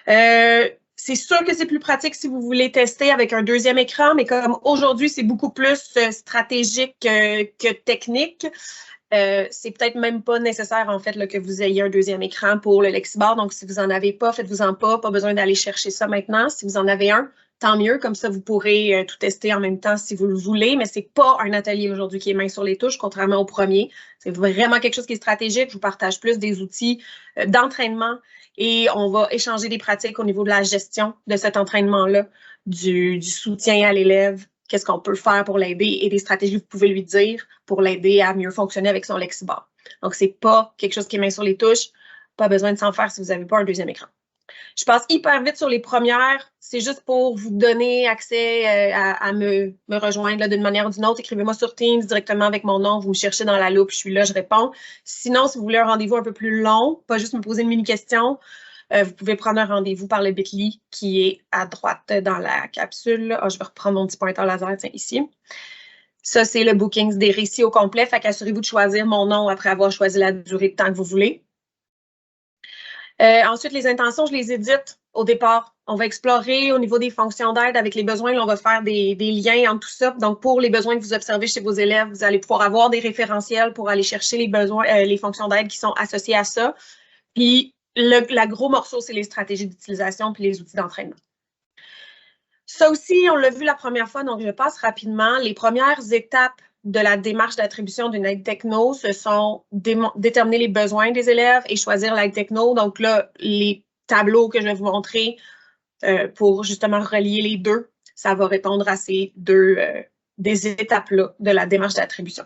C'est sûr que c'est plus pratique si vous voulez tester avec un deuxième écran, mais comme aujourd'hui, c'est beaucoup plus stratégique que technique, c'est peut-être même pas nécessaire, en fait, là, que vous ayez un deuxième écran pour le Lexibar. Donc, si vous n'en avez pas, faites-vous-en pas besoin d'aller chercher ça maintenant. Si vous en avez un, tant mieux, comme ça, vous pourrez tout tester en même temps si vous le voulez, mais c'est pas un atelier aujourd'hui qui est main sur les touches, contrairement au premier. C'est vraiment quelque chose qui est stratégique. Je vous partage plus des outils d'entraînement et on va échanger des pratiques au niveau de la gestion de cet entraînement-là, du soutien à l'élève, qu'est-ce qu'on peut faire pour l'aider et des stratégies que vous pouvez lui dire pour l'aider à mieux fonctionner avec son Lexibar. Donc, c'est pas quelque chose qui est main sur les touches. Pas besoin de s'en faire si vous n'avez pas un deuxième écran. Je passe hyper vite sur les premières. C'est juste pour vous donner accès à me rejoindre d'une manière ou d'une autre. Écrivez-moi sur Teams directement avec mon nom. Vous me cherchez dans la loupe. Je suis là, je réponds. Sinon, si vous voulez un rendez-vous un peu plus long, pas juste me poser une mini-question, vous pouvez prendre un rendez-vous par le Bit.ly qui est à droite dans la capsule. Je vais reprendre mon petit pointeur laser, tiens, ici. Ça, c'est le Bookings des récits au complet. Fait qu'assurez-vous de choisir mon nom après avoir choisi la durée de temps que vous voulez. Ensuite, les intentions, je les édite au départ. On va explorer au niveau des fonctions d'aide avec les besoins. Là, on va faire des liens entre tout ça. Donc, pour les besoins que vous observez chez vos élèves, vous allez pouvoir avoir des référentiels pour aller chercher les besoins, les fonctions d'aide qui sont associées à ça. Puis, la gros morceau, c'est les stratégies d'utilisation puis les outils d'entraînement. Ça aussi, on l'a vu la première fois, donc je passe rapidement. Les premières étapes de la démarche d'attribution d'une aide techno, ce sont déterminer les besoins des élèves et choisir l'aide techno. Donc là, les tableaux que je vais vous montrer pour justement relier les deux, ça va répondre à ces deux des étapes-là de la démarche d'attribution.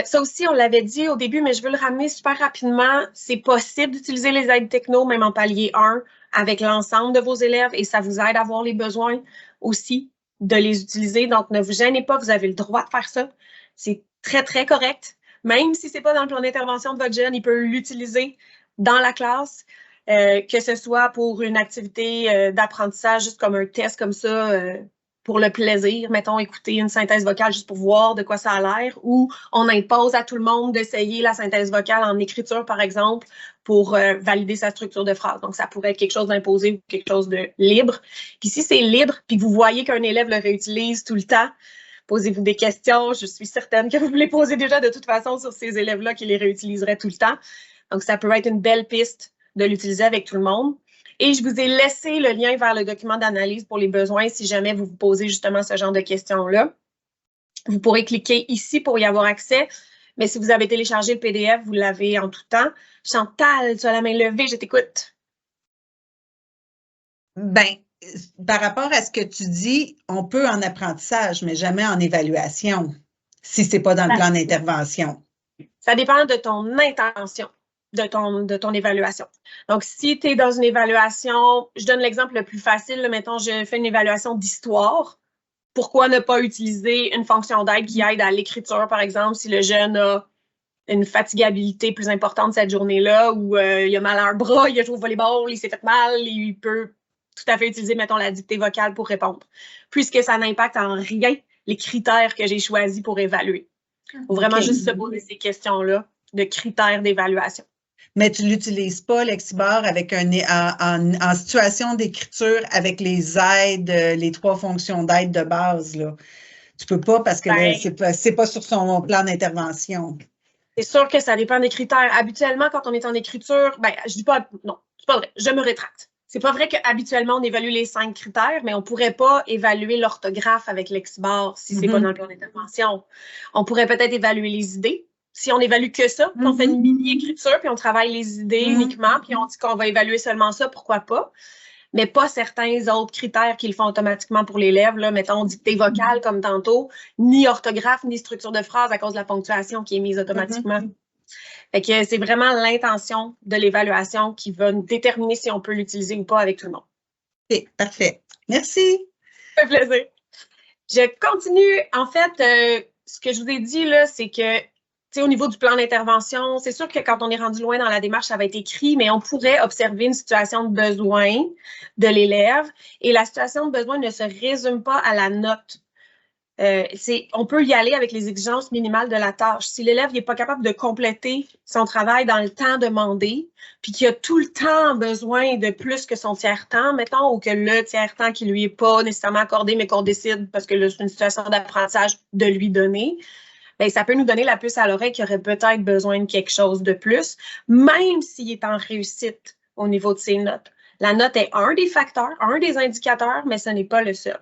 Ça aussi, on l'avait dit au début, mais je veux le ramener super rapidement. C'est possible d'utiliser les aides techno, même en palier 1, avec l'ensemble de vos élèves et ça vous aide à voir les besoins aussi de les utiliser. Donc, ne vous gênez pas, vous avez le droit de faire ça. C'est très, très correct. Même si ce n'est pas dans le plan d'intervention de votre jeune, il peut l'utiliser dans la classe, que ce soit pour une activité d'apprentissage, juste comme un test comme ça, pour le plaisir, mettons, écouter une synthèse vocale juste pour voir de quoi ça a l'air, ou on impose à tout le monde d'essayer la synthèse vocale en écriture, par exemple, pour valider sa structure de phrase. Donc, ça pourrait être quelque chose d'imposé ou quelque chose de libre. Puis si c'est libre, puis que vous voyez qu'un élève le réutilise tout le temps, posez-vous des questions. Je suis certaine que vous les posez déjà de toute façon sur ces élèves-là qui les réutiliseraient tout le temps. Donc, ça peut être une belle piste de l'utiliser avec tout le monde. Et je vous ai laissé le lien vers le document d'analyse pour les besoins si jamais vous vous posez justement ce genre de questions-là. Vous pourrez cliquer ici pour y avoir accès. Mais si vous avez téléchargé le PDF, vous l'avez en tout temps. Chantal, tu as la main levée, je t'écoute. Bien, par rapport à ce que tu dis, on peut en apprentissage, mais jamais en évaluation, si ce n'est pas dans le plan d'intervention. Ça dépend de ton intention. De ton évaluation. Donc, si tu es dans une évaluation, je donne l'exemple le plus facile, là, mettons, je fais une évaluation d'histoire. Pourquoi ne pas utiliser une fonction d'aide qui aide à l'écriture, par exemple, si le jeune a une fatigabilité plus importante cette journée-là, ou il a mal à un bras, il a joué au volleyball, il s'est fait mal, il peut tout à fait utiliser, mettons, la dictée vocale pour répondre, puisque ça n'impacte en rien les critères que j'ai choisis pour évaluer. Il faut vraiment juste se poser ces questions-là de critères d'évaluation. Mais tu ne l'utilises pas, Lexibar, avec en situation d'écriture avec les aides, les 3 fonctions d'aide de base. Là. Tu ne peux pas parce que c'est pas sur son plan d'intervention. C'est sûr que ça dépend des critères. Habituellement, quand on est en écriture, je dis pas, non, c'est pas vrai, je me rétracte. C'est pas vrai qu'habituellement, on évalue les 5 critères, mais on ne pourrait pas évaluer l'orthographe avec Lexibar si ce n'est pas dans le plan d'intervention. On pourrait peut-être évaluer les idées. Si on évalue que ça, puis on fait une mini-écriture, puis on travaille les idées uniquement, puis on dit qu'on va évaluer seulement ça, pourquoi pas? Mais pas certains autres critères qui le font automatiquement pour l'élève, là, mettons dictée vocale comme tantôt, ni orthographe, ni structure de phrase à cause de la ponctuation qui est mise automatiquement. Fait que c'est vraiment l'intention de l'évaluation qui va déterminer si on peut l'utiliser ou pas avec tout le monde. OK, parfait. Merci. Ça fait plaisir. Je continue. En fait, ce que je vous ai dit, là, c'est que au niveau du plan d'intervention, c'est sûr que quand on est rendu loin dans la démarche, ça va être écrit, mais on pourrait observer une situation de besoin de l'élève. Et la situation de besoin ne se résume pas à la note On peut y aller avec les exigences minimales de la tâche. Si l'élève n'est pas capable de compléter son travail dans le temps demandé, puis qu'il a tout le temps besoin de plus que son tiers-temps, mettons, ou que le tiers-temps qui lui est pas nécessairement accordé, mais qu'on décide, parce que c'est une situation d'apprentissage, de lui donner, bien, ça peut nous donner la puce à l'oreille qu'il aurait peut-être besoin de quelque chose de plus, même s'il est en réussite au niveau de ses notes. La note est un des facteurs, un des indicateurs, mais ce n'est pas le seul.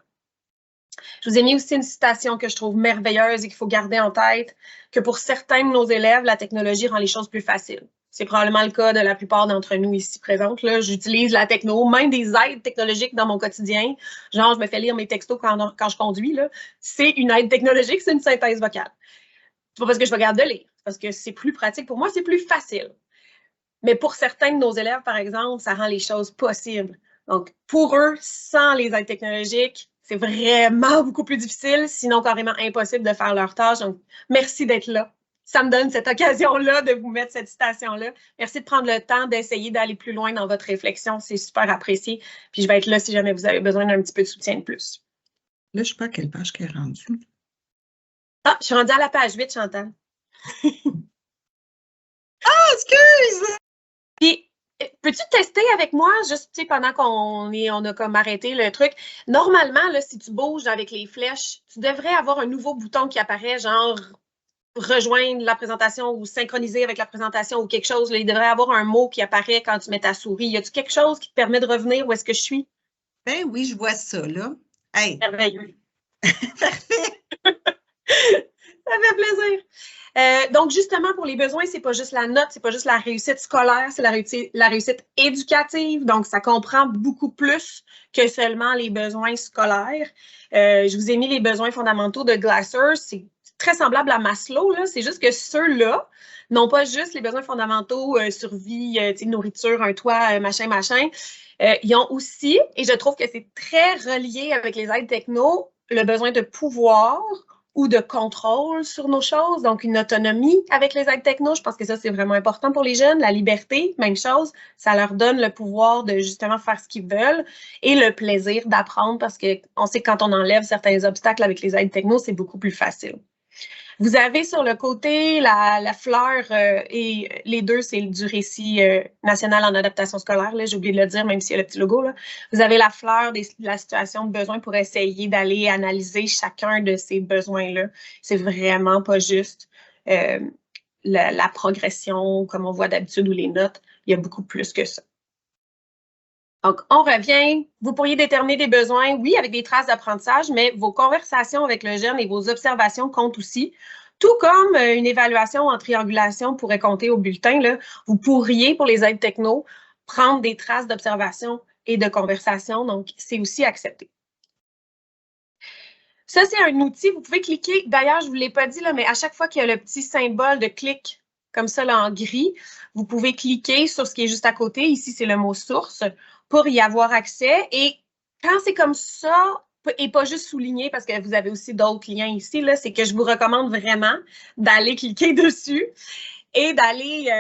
Je vous ai mis aussi une citation que je trouve merveilleuse et qu'il faut garder en tête, que pour certains de nos élèves, la technologie rend les choses plus faciles. C'est probablement le cas de la plupart d'entre nous ici présentes. J'utilise la techno, même des aides technologiques dans mon quotidien. Genre, je me fais lire mes textos quand je conduis. C'est une aide technologique, c'est une synthèse vocale. C'est pas parce que je regarde de lire, parce que c'est plus pratique pour moi, c'est plus facile. Mais pour certains de nos élèves, par exemple, ça rend les choses possibles. Donc, pour eux, sans les aides technologiques, c'est vraiment beaucoup plus difficile, sinon carrément impossible de faire leur tâche. Donc, merci d'être là. Ça me donne cette occasion-là de vous mettre cette citation-là. Merci de prendre le temps d'essayer d'aller plus loin dans votre réflexion. C'est super apprécié. Puis, je vais être là si jamais vous avez besoin d'un petit peu de soutien de plus. Là, je ne sais pas à quelle page qu'elle est rendue. Ah, je suis rendue à la page 8, Chantal. Ah, excuse! Puis, peux-tu tester avec moi, juste pendant qu'on a comme arrêté le truc? Normalement, là, si tu bouges avec les flèches, tu devrais avoir un nouveau bouton qui apparaît, genre rejoindre la présentation ou synchroniser avec la présentation ou quelque chose. Là, il devrait y avoir un mot qui apparaît quand tu mets ta souris. Y a-tu quelque chose qui te permet de revenir où est-ce que je suis? Ben oui, je vois ça, là. Hey. Merveilleux. Parfait. Ça fait plaisir. Donc, justement, pour les besoins, c'est pas juste la note, c'est pas juste la réussite scolaire, c'est la réussite éducative. Donc, ça comprend beaucoup plus que seulement les besoins scolaires. Je vous ai mis les besoins fondamentaux de Glasser. C'est très semblable à Maslow, là. C'est juste que ceux-là n'ont pas juste les besoins fondamentaux, survie, nourriture, un toit, machin. Ils ont aussi, et je trouve que c'est très relié avec les aides techno, le besoin de pouvoir ou de contrôle sur nos choses, donc une autonomie avec les aides techno. Je pense que ça, c'est vraiment important pour les jeunes. La liberté, même chose, ça leur donne le pouvoir de justement faire ce qu'ils veulent et le plaisir d'apprendre parce qu'on sait que quand on enlève certains obstacles avec les aides techno, c'est beaucoup plus facile. Vous avez sur le côté la fleur et les deux, c'est du récit national en adaptation scolaire. J'ai oublié de le dire, même s'il y a le petit logo. Là. Vous avez la fleur de la situation de besoin pour essayer d'aller analyser chacun de ces besoins-là. C'est vraiment pas juste la progression comme on voit d'habitude ou les notes. Il y a beaucoup plus que ça. Donc, on revient. Vous pourriez déterminer des besoins, oui, avec des traces d'apprentissage, mais vos conversations avec le jeune et vos observations comptent aussi. Tout comme une évaluation en triangulation pourrait compter au bulletin, là, vous pourriez, pour les aides techno, prendre des traces d'observation et de conversation. Donc, c'est aussi accepté. Ça, c'est un outil. Vous pouvez cliquer. D'ailleurs, je ne vous l'ai pas dit, là, mais à chaque fois qu'il y a le petit symbole de clic, comme ça, là, en gris, vous pouvez cliquer sur ce qui est juste à côté. Ici, c'est le mot source pour y avoir accès. Et quand c'est comme ça, et pas juste souligné parce que vous avez aussi d'autres liens ici, c'est que je vous recommande vraiment d'aller cliquer dessus et d'aller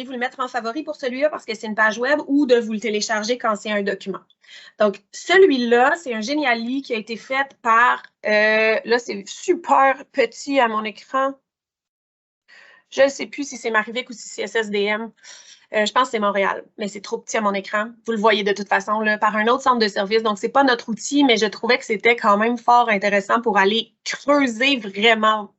vous le mettre en favori pour celui-là parce que c'est une page web ou de vous le télécharger quand c'est un document. Donc, celui-là, c'est un Geniali qui a été fait par, là, c'est super petit à mon écran. Je ne sais plus si c'est Marivic ou si c'est SSDM. Je pense que c'est Montréal, mais c'est trop petit à mon écran. Vous le voyez de toute façon, là, par un autre centre de service. Donc, ce n'est pas notre outil, mais je trouvais que c'était quand même fort intéressant pour aller creuser vraiment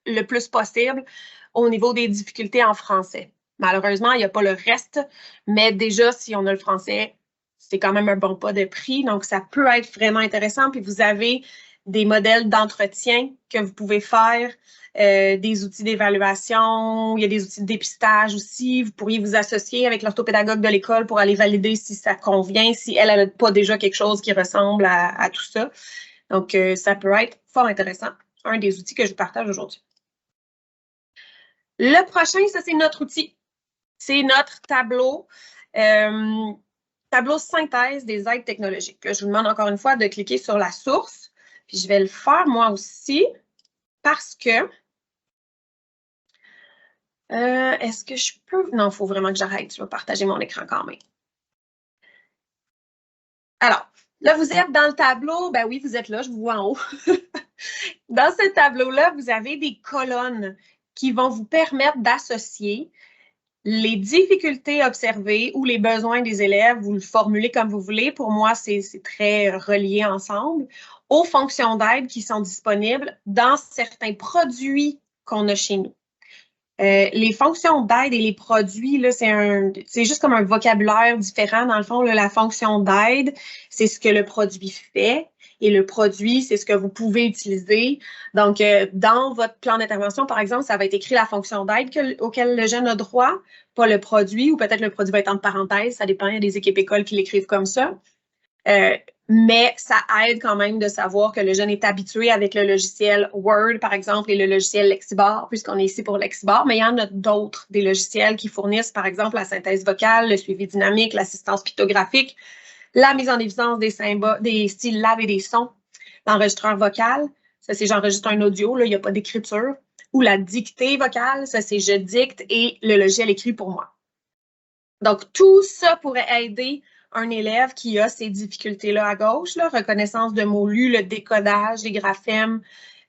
le plus possible au niveau des difficultés en français. Malheureusement, il n'y a pas le reste, mais déjà, si on a le français, c'est quand même un bon pas de prix. Donc, ça peut être vraiment intéressant. Puis, vous avez des modèles d'entretien que vous pouvez faire, des outils d'évaluation, il y a des outils de dépistage aussi. Vous pourriez vous associer avec l'orthopédagogue de l'école pour aller valider si ça convient, si elle n'a pas déjà quelque chose qui ressemble à tout ça. Donc, ça peut être fort intéressant. Un des outils que je vous partage aujourd'hui. Le prochain, ça, c'est notre outil. C'est notre tableau. Tableau synthèse des aides technologiques. Là, je vous demande encore une fois de cliquer sur la source. Puis je vais le faire moi aussi parce que est-ce que je peux... Non, il faut vraiment que j'arrête. Je vais partager mon écran quand même. Alors, Là, vous êtes dans le tableau. Ben oui, vous êtes là, je vous vois en haut. Dans ce tableau-là, vous avez des colonnes qui vont vous permettre d'associer les difficultés observées ou les besoins des élèves, vous le formulez comme vous voulez. Pour moi, c'est très relié ensemble, aux fonctions d'aide qui sont disponibles dans certains produits qu'on a chez nous. Les fonctions d'aide et les produits, c'est juste comme un vocabulaire différent. Dans le fond, là, la fonction d'aide, c'est ce que le produit fait. Et le produit, c'est ce que vous pouvez utiliser. Donc, dans votre plan d'intervention, par exemple, ça va être écrit la fonction d'aide auquel le jeune a droit, pas le produit, ou peut-être le produit va être entre parenthèses, ça dépend, il y a des équipes écoles qui l'écrivent comme ça. Mais ça aide quand même de savoir que le jeune est habitué avec le logiciel Word, par exemple, et le logiciel Lexibar, puisqu'on est ici pour Lexibar, mais il y en a d'autres, des logiciels qui fournissent, par exemple, la synthèse vocale, le suivi dynamique, l'assistance pictographique, la mise en évidence des symboles, des syllabes et des sons, l'enregistreur vocal, ça c'est j'enregistre un audio, là, il n'y a pas d'écriture, ou la dictée vocale, ça c'est je dicte et le logiciel écrit pour moi. Donc, tout ça pourrait aider un élève qui a ces difficultés-là à gauche, là, reconnaissance de mots lus, le décodage, les graphèmes,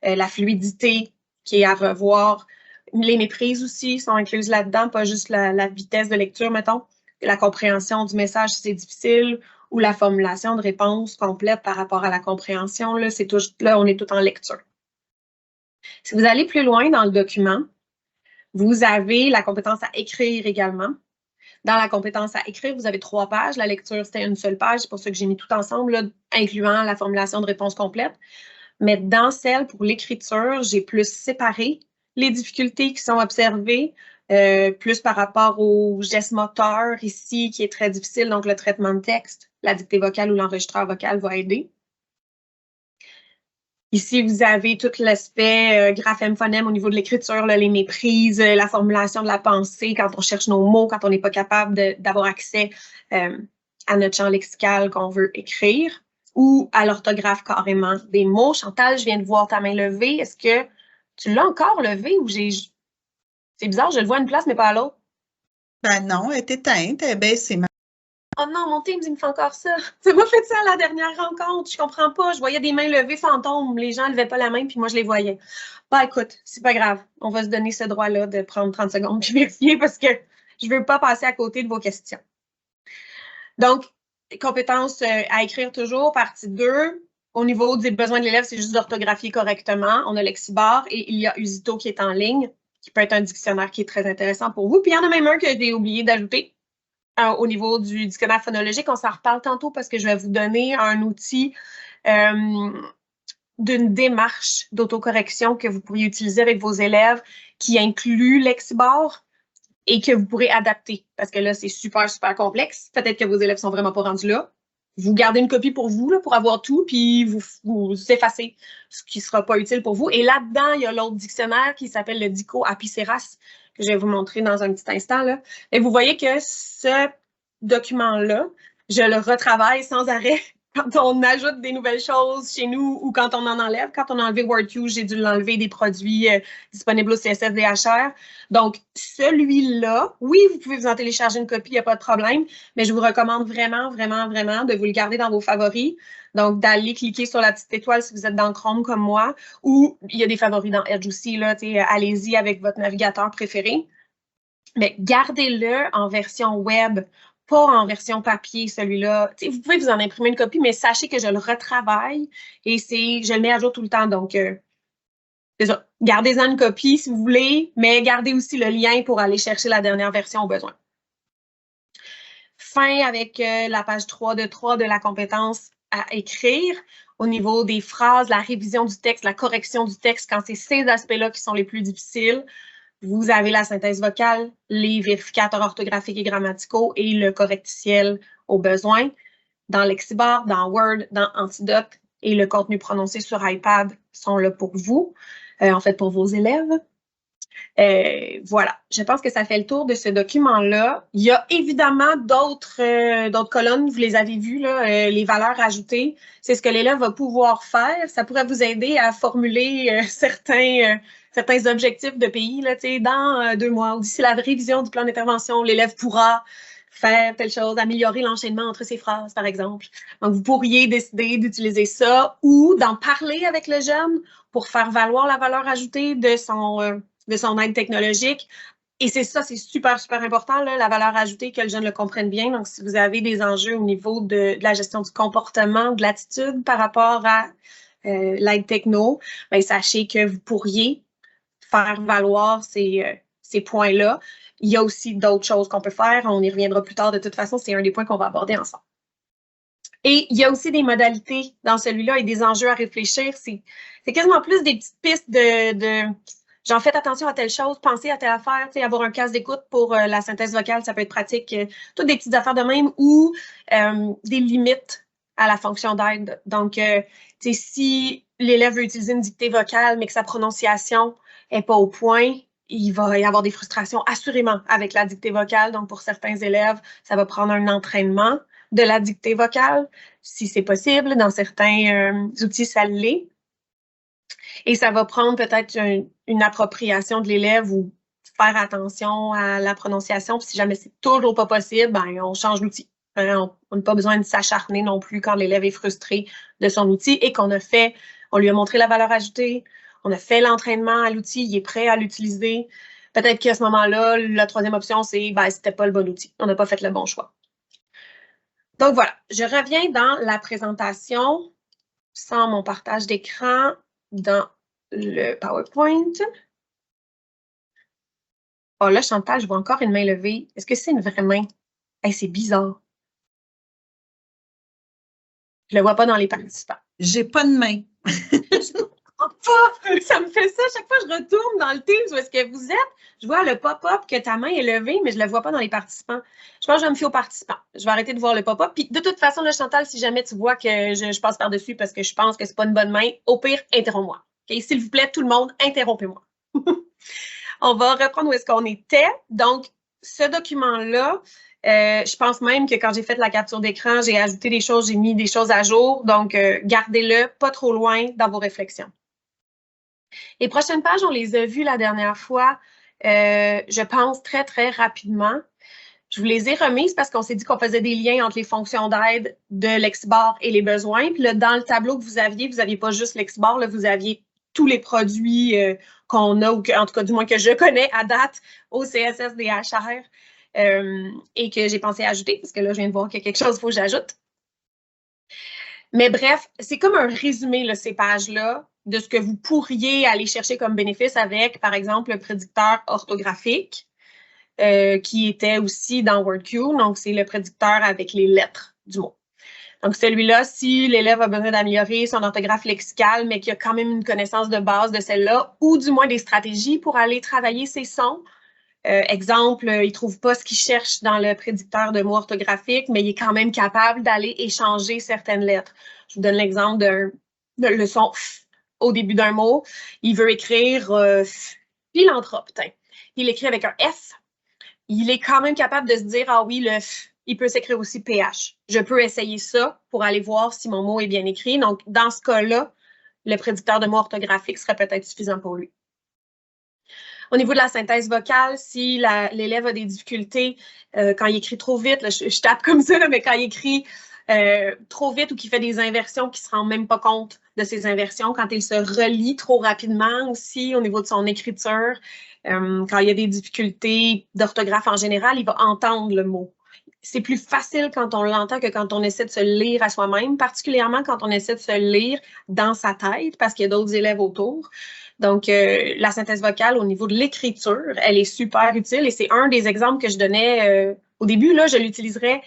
la fluidité qui est à revoir. Les méprises aussi sont incluses là-dedans, pas juste la vitesse de lecture, mettons, la compréhension du message si c'est difficile, ou la formulation de réponse complète par rapport à la compréhension. Là, on est tout en lecture. Si vous allez plus loin dans le document, vous avez la compétence à écrire également. Dans la compétence à écrire, vous avez 3 pages. La lecture, c'était une seule page. C'est pour ça que j'ai mis tout ensemble, là, incluant la formulation de réponse complète. Mais dans celle pour l'écriture, j'ai plus séparé les difficultés qui sont observées, plus par rapport au geste moteur ici, qui est très difficile, donc le traitement de texte, la dictée vocale ou l'enregistreur vocal va aider. Ici, vous avez tout l'aspect graphème-phonème au niveau de l'écriture, les méprises, la formulation de la pensée, quand on cherche nos mots, quand on n'est pas capable d'avoir accès à notre champ lexical qu'on veut écrire, ou à l'orthographe carrément des mots. Chantal, je viens de voir ta main levée. Est-ce que tu l'as encore levée ou j'ai... C'est bizarre, je le vois à une place, mais pas à l'autre. Ben non, elle est éteinte, elle est baissée. Oh non, mon Teams, il me fait encore ça. Ça m'a fait ça à la dernière rencontre. Je comprends pas. Je voyais des mains levées fantômes. Les gens ne levaient pas la main, puis moi, je les voyais. Bah, écoute, c'est pas grave. On va se donner ce droit-là de prendre 30 secondes puis vérifier parce que je veux pas passer à côté de vos questions. Donc, compétences à écrire toujours, partie 2. Au niveau des besoins de l'élève, c'est juste d'orthographier correctement. On a Lexibar et il y a Usito qui est en ligne, qui peut être un dictionnaire qui est très intéressant pour vous. Puis, il y en a même un que j'ai oublié d'ajouter. Au niveau du dictionnaire phonologique, on s'en reparle tantôt parce que je vais vous donner un outil d'une démarche d'autocorrection que vous pourriez utiliser avec vos élèves qui inclut Lexibar et que vous pourrez adapter parce que là, c'est super, super complexe. Peut-être que vos élèves sont vraiment pas rendus là. Vous gardez une copie pour vous, là, pour avoir tout, puis vous effacez ce qui ne sera pas utile pour vous. Et là-dedans, il y a l'autre dictionnaire qui s'appelle le Dico Apiceras, que je vais vous montrer dans un petit instant, là. Et vous voyez que ce document-là, je le retravaille sans arrêt quand on ajoute des nouvelles choses chez nous ou quand on en enlève. Quand on a enlevé WordQ, j'ai dû l'enlever des produits disponibles au CSF DHR. Donc, celui-là, oui, vous pouvez vous en télécharger une copie, il n'y a pas de problème, mais je vous recommande vraiment, vraiment, vraiment de vous le garder dans vos favoris. Donc, d'aller cliquer sur la petite étoile si vous êtes dans Chrome comme moi, ou il y a des favoris dans Edge aussi, là, allez-y avec votre navigateur préféré. Mais gardez-le en version web, pas en version papier, celui-là. Vous pouvez vous en imprimer une copie, mais sachez que je le retravaille et je le mets à jour tout le temps. Donc, c'est ça. Gardez-en une copie si vous voulez, mais gardez aussi le lien pour aller chercher la dernière version au besoin. Fin avec la page 3 de la compétence à écrire. Au niveau des phrases, la révision du texte, la correction du texte, quand c'est ces aspects-là qui sont les plus difficiles, vous avez la synthèse vocale, les vérificateurs orthographiques et grammaticaux et le correcticiel au besoin. Dans Lexibar, dans Word, dans Antidote et le contenu prononcé sur iPad sont là pour vous, en fait pour vos élèves. Voilà, je pense que ça fait le tour de ce document-là. Il y a évidemment d'autres colonnes, vous les avez vues, là, les valeurs ajoutées. C'est ce que l'élève va pouvoir faire. Ça pourrait vous aider à formuler certains objectifs de pays. Là, dans 2 mois, ou d'ici la révision du plan d'intervention, l'élève pourra faire telle chose, améliorer l'enchaînement entre ces phrases, par exemple. Donc, vous pourriez décider d'utiliser ça ou d'en parler avec le jeune pour faire valoir la valeur ajoutée de son aide technologique. Et c'est ça, c'est super, super important, là, la valeur ajoutée, que le jeune le comprenne bien. Donc, si vous avez des enjeux au niveau de la gestion du comportement, de l'attitude par rapport à l'aide techno, bien, sachez que vous pourriez faire valoir ces points-là. Il y a aussi d'autres choses qu'on peut faire. On y reviendra plus tard de toute façon. C'est un des points qu'on va aborder ensemble. Et il y a aussi des modalités dans celui-là et des enjeux à réfléchir. C'est quasiment plus des petites pistes de genre, faites attention à telle chose, pensez à telle affaire, avoir un casque d'écoute pour la synthèse vocale, ça peut être pratique. Toutes des petites affaires de même ou des limites à la fonction d'aide. Donc, si l'élève veut utiliser une dictée vocale, mais que sa prononciation n'est pas au point, il va y avoir des frustrations assurément avec la dictée vocale. Donc, pour certains élèves, ça va prendre un entraînement de la dictée vocale, si c'est possible. Dans certains outils, ça l'est. Et ça va prendre peut-être une appropriation de l'élève ou faire attention à la prononciation. Puis si jamais c'est toujours pas possible, ben, on change l'outil. On n'a pas besoin de s'acharner non plus quand l'élève est frustré de son outil et on lui a montré la valeur ajoutée, on a fait l'entraînement à l'outil, il est prêt à l'utiliser. Peut-être qu'à ce moment-là, la troisième option, c'est c'était pas le bon outil. On n'a pas fait le bon choix. Donc voilà, je reviens dans la présentation sans mon partage d'écran dans le PowerPoint. Oh là, Chantal, je vois encore une main levée. Est-ce que c'est une vraie main? Hey, c'est bizarre. Je ne le vois pas dans les participants. J'ai pas de main. Ça me fait ça. Chaque fois que je retourne dans le Teams où est-ce que vous êtes, je vois le pop-up que ta main est levée, mais je ne le vois pas dans les participants. Je pense que je vais me fier aux participants. Je vais arrêter de voir le pop-up. Puis de toute façon, là, Chantal, si jamais tu vois que je passe par-dessus parce que je pense que c'est pas une bonne main, au pire, interromps-moi. Okay? S'il vous plaît, tout le monde, interrompez-moi. On va reprendre où est-ce qu'on était. Donc, ce document-là, je pense même que quand j'ai fait la capture d'écran, j'ai ajouté des choses, j'ai mis des choses à jour. Donc, gardez-le pas trop loin dans vos réflexions. Les prochaines pages, on les a vues la dernière fois, je pense très, très rapidement. Je vous les ai remises parce qu'on s'est dit qu'on faisait des liens entre les fonctions d'aide de Lexibar et les besoins. Puis là, dans le tableau que vous n'aviez pas juste Lexibar, là, vous aviez tous les produits qu'on a, ou en tout cas, du moins que je connais à date au CSSDHR et que j'ai pensé ajouter, parce que là, je viens de voir qu'il y a quelque chose qu'il faut que j'ajoute. Mais bref, c'est comme un résumé, là, ces pages-là, de ce que vous pourriez aller chercher comme bénéfice avec, par exemple, le prédicteur orthographique, qui était aussi dans WordQ. Donc, c'est le prédicteur avec les lettres du mot. Donc, celui-là, si l'élève a besoin d'améliorer son orthographe lexicale, mais qu'il a quand même une connaissance de base de celle-là, ou du moins des stratégies pour aller travailler ses sons. Exemple, il ne trouve pas ce qu'il cherche dans le prédicteur de mots orthographiques, mais il est quand même capable d'aller échanger certaines lettres. Je vous donne l'exemple de le son F au début d'un mot. Il veut écrire philanthrope. Il écrit avec un F. Il est quand même capable de se dire, ah oui, le F, il peut s'écrire aussi PH. Je peux essayer ça pour aller voir si mon mot est bien écrit. Donc, dans ce cas-là, le prédicteur de mots orthographiques serait peut-être suffisant pour lui. Au niveau de la synthèse vocale, si l'élève a des difficultés quand il écrit trop vite, là, je tape comme ça, là, mais quand il écrit trop vite ou qu'il fait des inversions, qu'il ne se rend même pas compte de ces inversions, quand il se relie trop rapidement aussi au niveau de son écriture, quand il y a des difficultés d'orthographe en général, il va entendre le mot. C'est plus facile quand on l'entend que quand on essaie de se lire à soi-même, particulièrement quand on essaie de se lire dans sa tête parce qu'il y a d'autres élèves autour. Donc, la synthèse vocale au niveau de l'écriture, elle est super utile et c'est un des exemples que je donnais au début. Là, je l'utiliserais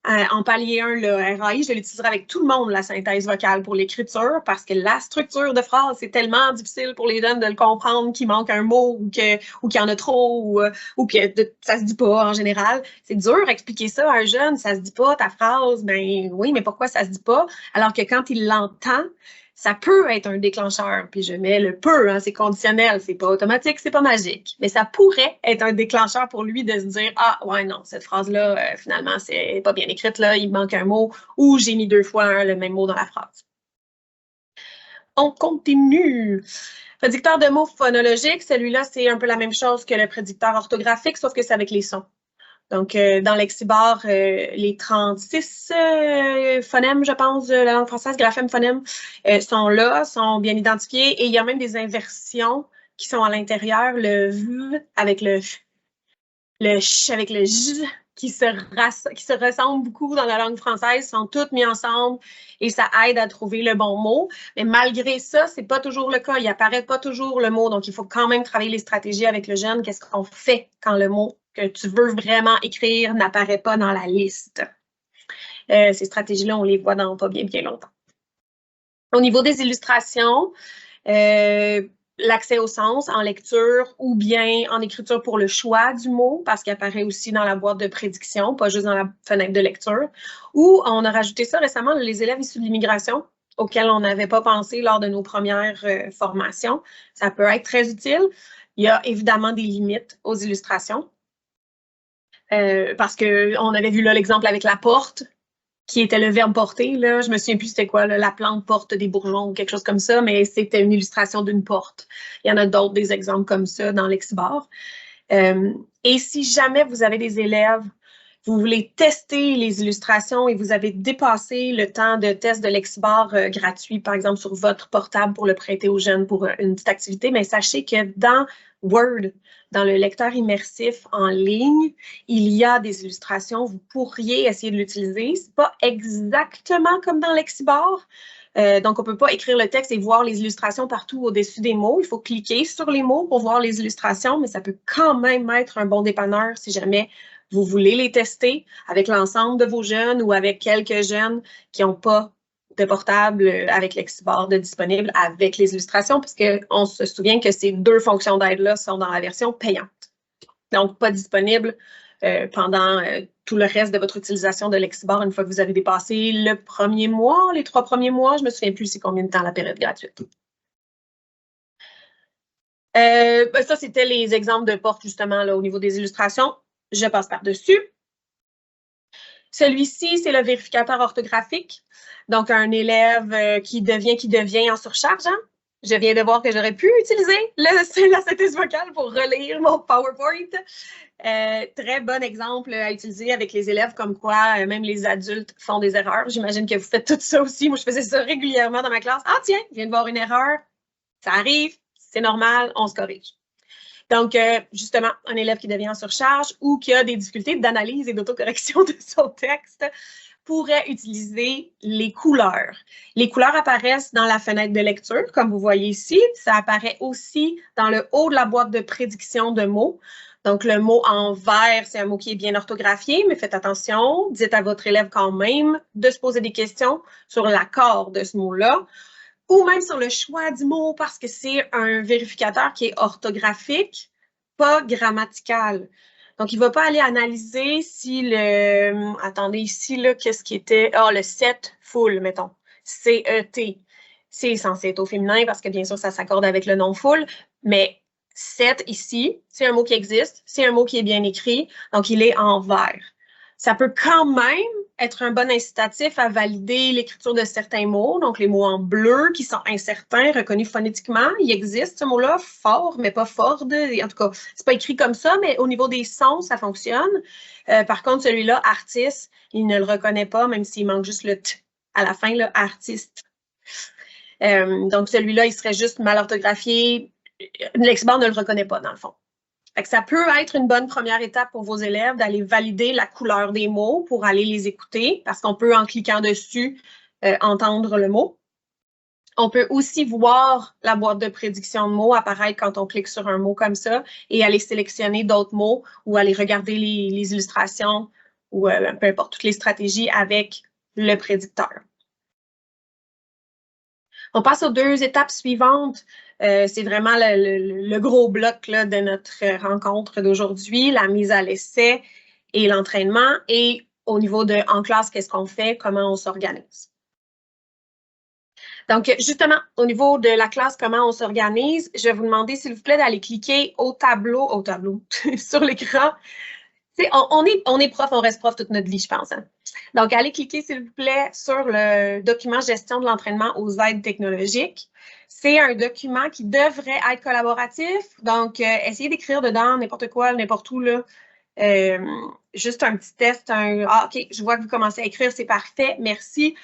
en palier 1, le RAI, je l'utiliserai avec tout le monde, la synthèse vocale pour l'écriture, parce que la structure de phrase, c'est tellement difficile pour les jeunes de le comprendre qu'il manque un mot ou qu'il y en a trop ou que ça se dit pas en général. C'est dur d'expliquer ça à un jeune, ça se dit pas ta phrase, ben oui, mais pourquoi ça se dit pas? Alors que quand il l'entend, ça peut être un déclencheur. Puis je mets le peut, hein, c'est conditionnel, c'est pas automatique, c'est pas magique. Mais ça pourrait être un déclencheur pour lui de se dire, ah ouais, non, cette phrase-là, finalement, c'est pas bien écrite, là, il manque un mot, ou j'ai mis 2 fois le même mot dans la phrase. On continue. Prédicteur de mots phonologiques, celui-là, c'est un peu la même chose que le prédicteur orthographique, sauf que c'est avec les sons. Donc, dans Lexibar, les 36 phonèmes, je pense, de la langue française, graphèmes, phonèmes, sont là, sont bien identifiés. Et il y a même des inversions qui sont à l'intérieur, le V avec le ch avec le j, qui se ressemblent beaucoup dans la langue française, sont toutes mis ensemble et ça aide à trouver le bon mot. Mais malgré ça, c'est pas toujours le cas. Il apparaît pas toujours le mot. Donc, il faut quand même travailler les stratégies avec le jeune. Qu'est-ce qu'on fait quand le mot que tu veux vraiment écrire n'apparaît pas dans la liste? Ces stratégies-là, on les voit dans pas bien longtemps. Au niveau des illustrations, l'accès au sens en lecture ou bien en écriture pour le choix du mot, parce qu'il apparaît aussi dans la boîte de prédiction, pas juste dans la fenêtre de lecture. Ou on a rajouté ça récemment, les élèves issus de l'immigration, auxquels on n'avait pas pensé lors de nos premières formations. Ça peut être très utile. Il y a évidemment des limites aux illustrations. Parce qu'on avait vu là l'exemple avec la porte, qui était le verbe porter, là. Je me souviens plus c'était quoi, là, la plante porte des bourgeons ou quelque chose comme ça, mais c'était une illustration d'une porte. Il y en a d'autres, des exemples comme ça dans Lexibar. Et si jamais vous avez des élèves, vous voulez tester les illustrations et vous avez dépassé le temps de test de Lexibar gratuit, par exemple sur votre portable pour le prêter aux jeunes pour une petite activité, mais sachez que dans Word, dans le lecteur immersif en ligne, il y a des illustrations. Vous pourriez essayer de l'utiliser. Ce n'est pas exactement comme dans Lexibar. Donc, on ne peut pas écrire le texte et voir les illustrations partout au-dessus des mots. Il faut cliquer sur les mots pour voir les illustrations, mais ça peut quand même être un bon dépanneur si jamais vous voulez les tester avec l'ensemble de vos jeunes ou avec quelques jeunes qui n'ont pas de portable avec Lexibar de disponible avec les illustrations, parce qu'on se souvient que ces deux fonctions d'aide-là sont dans la version payante. Donc, pas disponible pendant tout le reste de votre utilisation de Lexibar une fois que vous avez dépassé le premier mois, les 3 premiers mois. Je ne me souviens plus c'est combien de temps la période gratuite. Ça, c'était les exemples de portes, justement, là, au niveau des illustrations. Je passe par-dessus. Celui-ci, c'est le vérificateur orthographique. Donc, un élève qui devient en surcharge. Hein? Je viens de voir que j'aurais pu utiliser la synthèse vocale pour relire mon PowerPoint. Très bon exemple à utiliser avec les élèves, comme quoi même les adultes font des erreurs. J'imagine que vous faites tout ça aussi. Moi, je faisais ça régulièrement dans ma classe. Ah tiens, je viens de voir une erreur. Ça arrive, c'est normal, on se corrige. Donc, justement, un élève qui devient en surcharge ou qui a des difficultés d'analyse et d'autocorrection de son texte pourrait utiliser les couleurs. Les couleurs apparaissent dans la fenêtre de lecture, comme vous voyez ici. Ça apparaît aussi dans le haut de la boîte de prédiction de mots. Donc, le mot en vert, c'est un mot qui est bien orthographié, mais faites attention. Dites à votre élève quand même de se poser des questions sur l'accord de ce mot-là ou même sur le choix du mot parce que c'est un vérificateur qui est orthographique, pas grammatical. Donc, il ne va pas aller analyser si le... Attendez, ici, là, qu'est-ce qui était... Ah, le set full, mettons. C-E-T. C'est censé être au féminin parce que, bien sûr, ça s'accorde avec le nom full. Mais set, ici, c'est un mot qui existe. C'est un mot qui est bien écrit. Donc, il est en vert. Ça peut quand même être un bon incitatif à valider l'écriture de certains mots. Donc, les mots en bleu qui sont incertains, reconnus phonétiquement. Il existe ce mot-là, fort, mais pas fort. En tout cas, c'est pas écrit comme ça, mais au niveau des sons, ça fonctionne. Par contre, celui-là, artiste, il ne le reconnaît pas, même s'il manque juste le T à la fin, là, artiste. Donc, celui-là, il serait juste mal orthographié. Lexibar ne le reconnaît pas, dans le fond. Fait que ça peut être une bonne première étape pour vos élèves d'aller valider la couleur des mots pour aller les écouter, parce qu'on peut, en cliquant dessus, entendre le mot. On peut aussi voir la boîte de prédiction de mots apparaître quand on clique sur un mot comme ça et aller sélectionner d'autres mots ou aller regarder les illustrations ou peu importe, toutes les stratégies avec le prédicteur. On passe aux 2 étapes suivantes. C'est vraiment le gros bloc là, de notre rencontre d'aujourd'hui, la mise à l'essai et l'entraînement. Et au niveau de en classe, qu'est-ce qu'on fait, comment on s'organise. Donc, justement, au niveau de la classe, comment on s'organise, je vais vous demander, s'il vous plaît, d'aller cliquer au tableau, sur l'écran. On est prof, on reste prof toute notre vie, je pense. Hein? Donc, allez cliquer, s'il vous plaît, sur le document gestion de l'entraînement aux aides technologiques. C'est un document qui devrait être collaboratif. Donc, essayez d'écrire dedans n'importe quoi, n'importe où, là, Juste un petit test, ah, OK, je vois que vous commencez à écrire, c'est parfait, merci.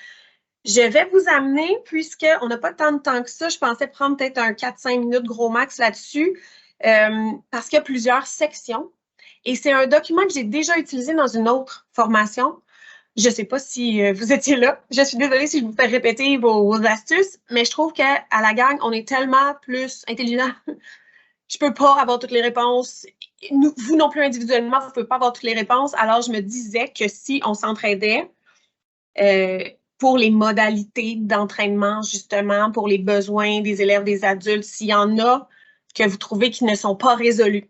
Je vais vous amener, puisqu'on n'a pas tant de temps que ça, je pensais prendre peut-être un 4-5 minutes gros max là-dessus, parce qu'il y a plusieurs sections. Et c'est un document que j'ai déjà utilisé dans une autre formation. Je ne sais pas si vous étiez là. Je suis désolée si je vous fais répéter vos astuces, mais je trouve qu'à la gang, on est tellement plus intelligent. Je ne peux pas avoir toutes les réponses. Vous non plus individuellement, vous ne pouvez pas avoir toutes les réponses. Alors, je me disais que si on s'entraidait pour les modalités d'entraînement, justement, pour les besoins des élèves, des adultes, s'il y en a que vous trouvez qui ne sont pas résolus,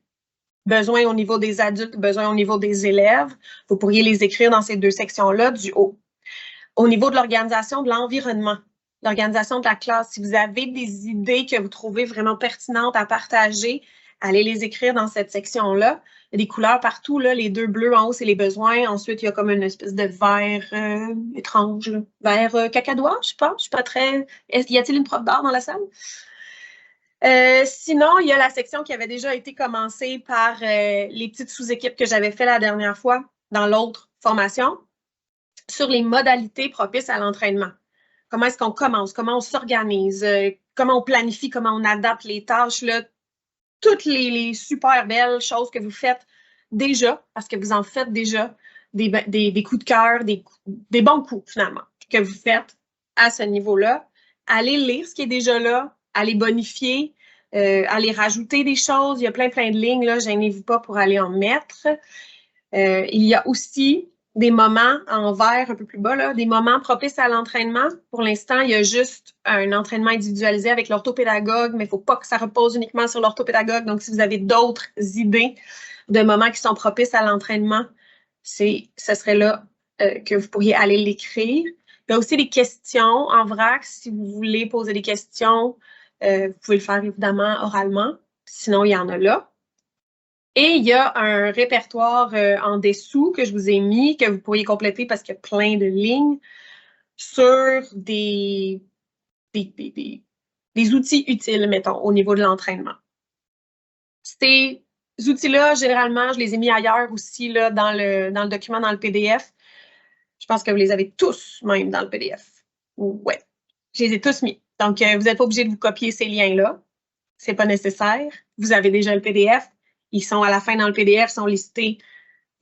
besoins au niveau des adultes, besoins au niveau des élèves, vous pourriez les écrire dans ces deux sections-là du haut. Au niveau de l'organisation de l'environnement, l'organisation de la classe, si vous avez des idées que vous trouvez vraiment pertinentes à partager, allez les écrire dans cette section-là. Il y a des couleurs partout, là, les 2 bleus en haut, c'est les besoins. Ensuite, il y a comme une espèce de vert étrange, là. Vert cacadois, je sais pas. Je suis pas très... Y a-t-il une prof d'art dans la salle? Sinon, il y a la section qui avait déjà été commencée par les petites sous-équipes que j'avais fait la dernière fois dans l'autre formation sur les modalités propices à l'entraînement. Comment est-ce qu'on commence? Comment on s'organise? Comment on planifie? Comment on adapte les tâches? Là, toutes les super belles choses que vous faites déjà, parce que vous en faites déjà, des coups de cœur, des bons coups, finalement, que vous faites à ce niveau-là. Allez lire ce qui est déjà là, allez bonifier, allez rajouter des choses. Il y a plein de lignes, là, gênez-vous pas pour aller en mettre. Il y a aussi des moments en vert un peu plus bas, là, des moments propices à l'entraînement. Pour l'instant, il y a juste un entraînement individualisé avec l'orthopédagogue, mais il ne faut pas que ça repose uniquement sur l'orthopédagogue. Donc, si vous avez d'autres idées de moments qui sont propices à l'entraînement, ce serait là que vous pourriez aller l'écrire. Il y a aussi des questions en vrac. Si vous voulez poser des questions, vous pouvez le faire évidemment oralement. Sinon, il y en a là. Et il y a un répertoire en dessous que je vous ai mis, que vous pourriez compléter parce qu'il y a plein de lignes sur des outils utiles, mettons, au niveau de l'entraînement. Ces outils-là, généralement, je les ai mis ailleurs aussi là, dans le document, dans le PDF. Je pense que vous les avez tous même dans le PDF. Ouais, je les ai tous mis. Donc, vous n'êtes pas obligé de vous copier ces liens-là. C'est pas nécessaire. Vous avez déjà le PDF. Ils sont à la fin dans le PDF, sont listés.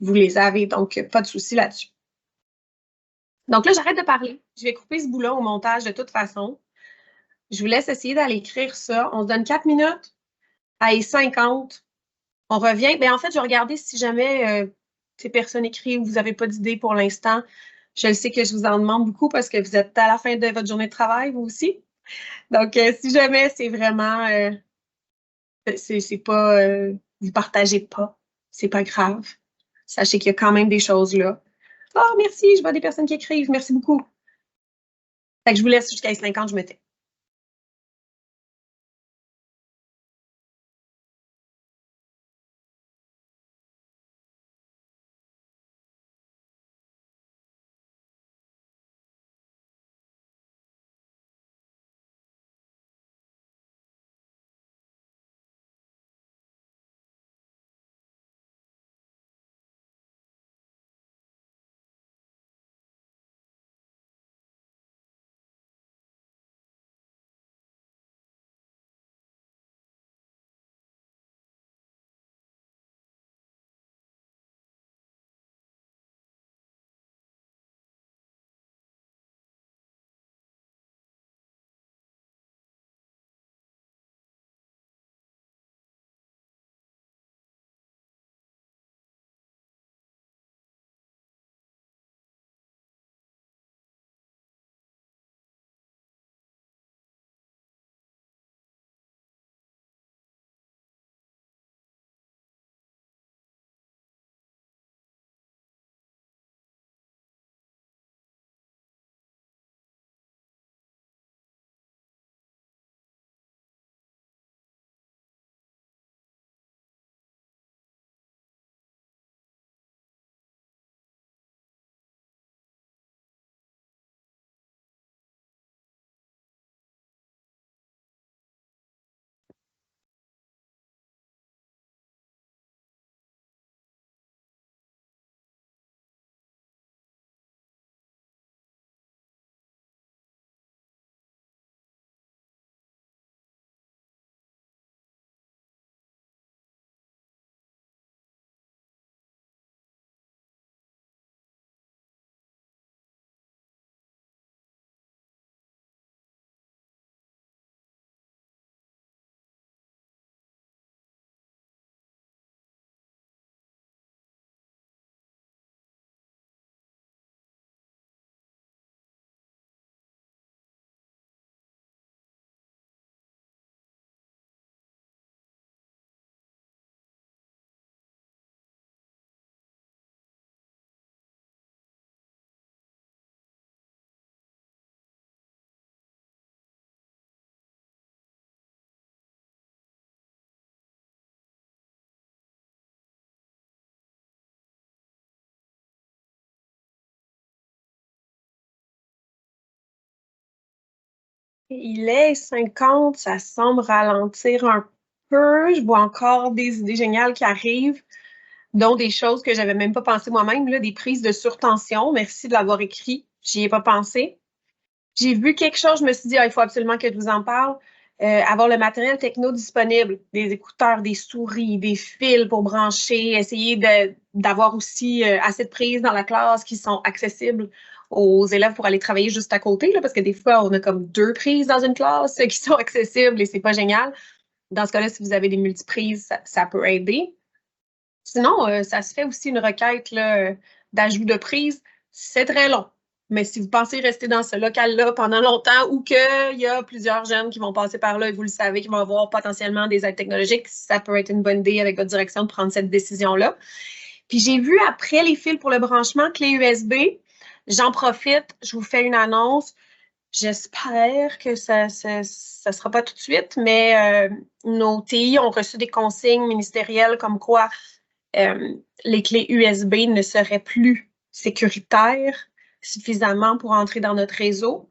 Vous les avez, donc pas de souci là-dessus. Donc là, j'arrête de parler. Je vais couper ce bout-là au montage de toute façon. Je vous laisse essayer d'aller écrire ça. On se donne 4 minutes. À 50, on revient. Bien, en fait, je vais regarder si jamais ces personnes écrivent ou vous n'avez pas d'idée pour l'instant. Je le sais que je vous en demande beaucoup parce que vous êtes à la fin de votre journée de travail, vous aussi. Donc, si jamais c'est vraiment, c'est pas, vous partagez pas, c'est pas grave. Sachez qu'il y a quand même des choses là. Oh, merci, je vois des personnes qui écrivent. Merci beaucoup. Fait que je vous laisse jusqu'à 50, je me tais. Il est 50, ça semble ralentir un peu. Je vois encore des idées géniales qui arrivent, dont des choses que j'avais même pas pensé moi-même, là, des prises de surtension. Merci de l'avoir écrit. J'y ai pas pensé. J'ai vu quelque chose, je me suis dit, ah, il faut absolument que je vous en parle. Avoir le matériel techno disponible, des écouteurs, des souris, des fils pour brancher, essayer d'avoir aussi assez de prises dans la classe qui sont accessibles aux élèves pour aller travailler juste à côté, là, parce que des fois, on a comme 2 prises dans une classe qui sont accessibles et c'est pas génial. Dans ce cas-là, si vous avez des multiprises, ça peut aider. Sinon, ça se fait aussi une requête d'ajout de prise. C'est très long. Mais si vous pensez rester dans ce local-là pendant longtemps ou qu'il y a plusieurs jeunes qui vont passer par là et vous le savez, qui vont avoir potentiellement des aides technologiques, ça peut être une bonne idée avec votre direction de prendre cette décision-là. Puis j'ai vu après les fils pour le branchement, clé USB, j'en profite, je vous fais une annonce. J'espère que ça sera pas tout de suite, mais nos TI ont reçu des consignes ministérielles comme quoi les clés USB ne seraient plus sécuritaires suffisamment pour entrer dans notre réseau.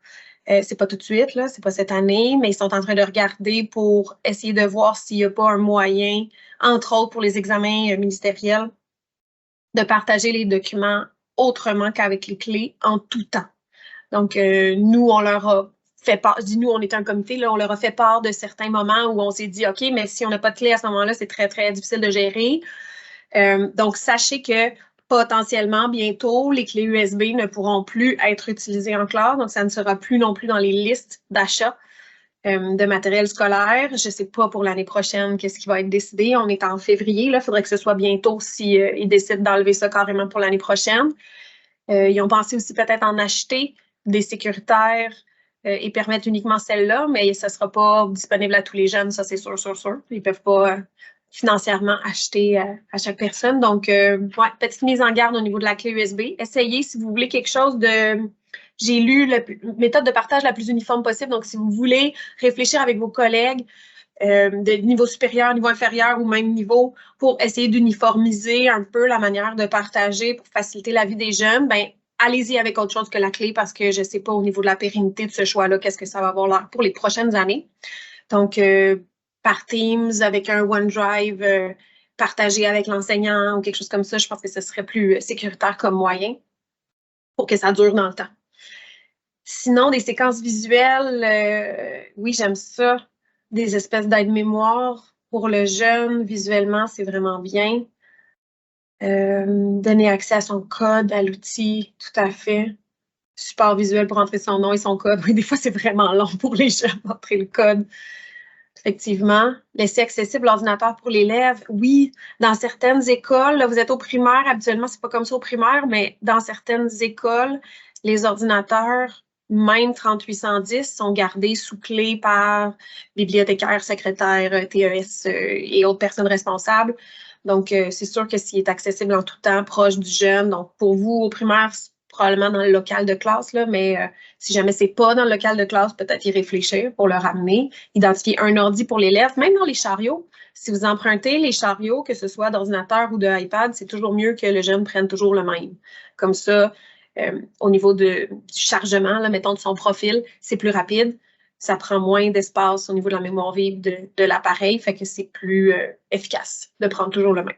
C'est pas tout de suite, là, c'est pas cette année, mais ils sont en train de regarder pour essayer de voir s'il n'y a pas un moyen, entre autres pour les examens ministériels, de partager les documents autrement qu'avec les clés en tout temps. Donc, nous, on leur a fait part, je dis nous, on est un comité, là, on leur a fait part de certains moments où on s'est dit, OK, mais si on n'a pas de clé à ce moment-là, c'est très, très difficile de gérer. Donc, sachez que potentiellement, bientôt, les clés USB ne pourront plus être utilisées en classe. Donc, ça ne sera plus non plus dans les listes d'achat de matériel scolaire. Je ne sais pas pour l'année prochaine qu'est-ce qui va être décidé. On est en février. Il faudrait que ce soit bientôt s'ils décident d'enlever ça carrément pour l'année prochaine. Ils ont pensé aussi peut-être en acheter des sécuritaires et permettre uniquement celles-là, mais ça ne sera pas disponible à tous les jeunes, ça c'est sûr, sûr, sûr. Ils ne peuvent pas financièrement acheter à chaque personne. Donc, ouais, petite mise en garde au niveau de la clé USB. Essayez, si vous voulez quelque chose de... J'ai lu la méthode de partage la plus uniforme possible. Donc, si vous voulez réfléchir avec vos collègues de niveau supérieur, niveau inférieur ou même niveau pour essayer d'uniformiser un peu la manière de partager pour faciliter la vie des jeunes, ben allez-y avec autre chose que la clé parce que je ne sais pas au niveau de la pérennité de ce choix-là, qu'est-ce que ça va avoir l'air pour les prochaines années. Donc, par Teams, avec un OneDrive partagé avec l'enseignant ou quelque chose comme ça, je pense que ce serait plus sécuritaire comme moyen pour que ça dure dans le temps. Sinon, des séquences visuelles, oui, j'aime ça. Des espèces d'aide-mémoire pour le jeune, visuellement, c'est vraiment bien. Donner accès à son code, à l'outil, tout à fait. Support visuel pour entrer son nom et son code. Oui, des fois, c'est vraiment long pour les jeunes d'entrer le code. Effectivement. Laisser accessible l'ordinateur pour l'élève. Oui, dans certaines écoles, là, vous êtes au primaire, habituellement, c'est pas comme ça au primaire, mais dans certaines écoles, les ordinateurs, même 3810, sont gardés sous clé par bibliothécaires, secrétaires, TES et autres personnes responsables. Donc, c'est sûr que s'il est accessible en tout temps, proche du jeune, donc pour vous, au primaire, probablement dans le local de classe, là, mais si jamais c'est pas dans le local de classe, peut-être y réfléchir pour le ramener. Identifier un ordi pour l'élève, même dans les chariots. Si vous empruntez les chariots, que ce soit d'ordinateur ou de iPad, c'est toujours mieux que le jeune prenne toujours le même. Comme ça, au niveau du chargement, là, mettons de son profil, c'est plus rapide. Ça prend moins d'espace au niveau de la mémoire vive de l'appareil, fait que c'est plus efficace de prendre toujours le même.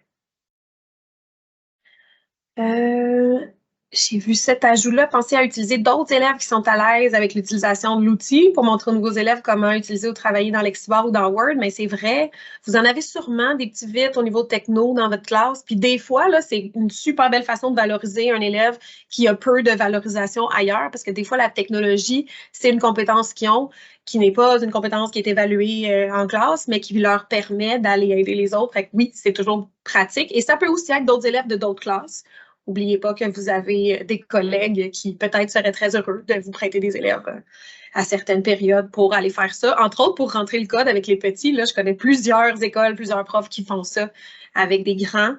J'ai vu cet ajout-là. Pensez à utiliser d'autres élèves qui sont à l'aise avec l'utilisation de l'outil pour montrer aux nouveaux élèves comment utiliser ou travailler dans Lexibar ou dans Word. Mais c'est vrai, vous en avez sûrement des petits vites au niveau techno dans votre classe. Puis des fois, là, c'est une super belle façon de valoriser un élève qui a peu de valorisation ailleurs parce que des fois, la technologie, c'est une compétence qu'ils ont qui n'est pas une compétence qui est évaluée en classe, mais qui leur permet d'aller aider les autres. Fait que oui, c'est toujours pratique. Et ça peut aussi être d'autres élèves de d'autres classes. N'oubliez pas que vous avez des collègues qui peut-être seraient très heureux de vous prêter des élèves à certaines périodes pour aller faire ça. Entre autres, pour rentrer le code avec les petits. Là, je connais plusieurs écoles, plusieurs profs qui font ça avec des grands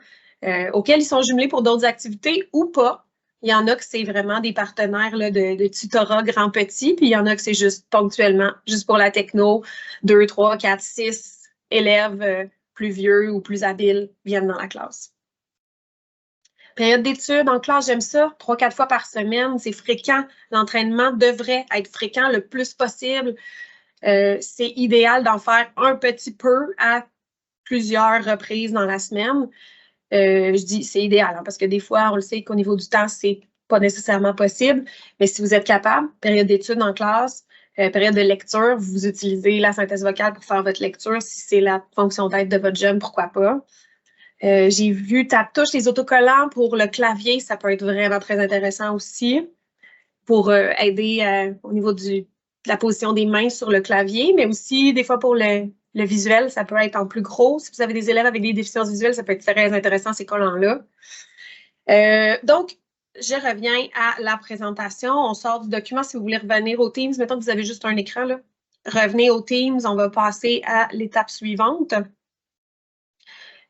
auxquels ils sont jumelés pour d'autres activités ou pas. Il y en a que c'est vraiment des partenaires là, de tutorat grand-petit, puis il y en a que c'est juste ponctuellement, juste pour la techno, 2, 3, 4, 6 élèves plus vieux ou plus habiles viennent dans la classe. Période d'études en classe, j'aime ça. 3-4 fois par semaine, c'est fréquent. L'entraînement devrait être fréquent le plus possible. c'est idéal d'en faire un petit peu à plusieurs reprises dans la semaine. Je dis c'est idéal, hein, parce que des fois, on le sait qu'au niveau du temps, c'est pas nécessairement possible. Mais si vous êtes capable, période d'études en classe, période de lecture, vous utilisez la synthèse vocale pour faire votre lecture. Si c'est la fonction d'aide de votre jeune, pourquoi pas. J'ai vu Tap-Touche, les autocollants pour le clavier, ça peut être vraiment très intéressant aussi pour aider au niveau de la position des mains sur le clavier, mais aussi des fois pour le visuel, ça peut être en plus gros. Si vous avez des élèves avec des déficiences visuelles, ça peut être très intéressant, ces collants-là. Donc, je reviens à la présentation. On sort du document. Si vous voulez revenir au Teams, mettons que vous avez juste un écran, là. Revenez au Teams. On va passer à l'étape suivante.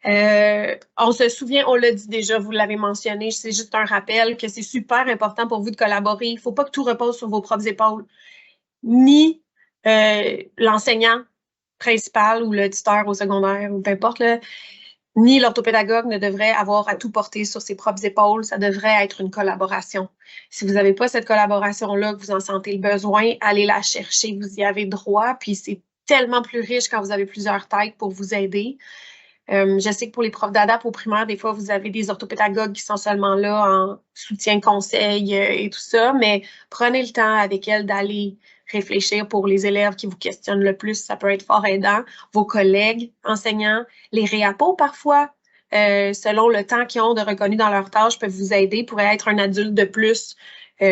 On se souvient, on l'a dit déjà, vous l'avez mentionné, c'est juste un rappel que c'est super important pour vous de collaborer. Il ne faut pas que tout repose sur vos propres épaules. Ni l'enseignant principal ou l'auditeur au secondaire ou peu importe, là, ni l'orthopédagogue ne devrait avoir à tout porter sur ses propres épaules. Ça devrait être une collaboration. Si vous n'avez pas cette collaboration-là, que vous en sentez le besoin, allez la chercher, vous y avez droit. Puis c'est tellement plus riche quand vous avez plusieurs têtes pour vous aider. Je sais que pour les profs d'ADAP au primaire, des fois, vous avez des orthopédagogues qui sont seulement là en soutien, conseil et tout ça, mais prenez le temps avec elles d'aller réfléchir pour les élèves qui vous questionnent le plus. Ça peut être fort aidant. Vos collègues enseignants, les réapos parfois, selon le temps qu'ils ont de reconnu dans leur tâche, peuvent vous aider, pourraient être un adulte de plus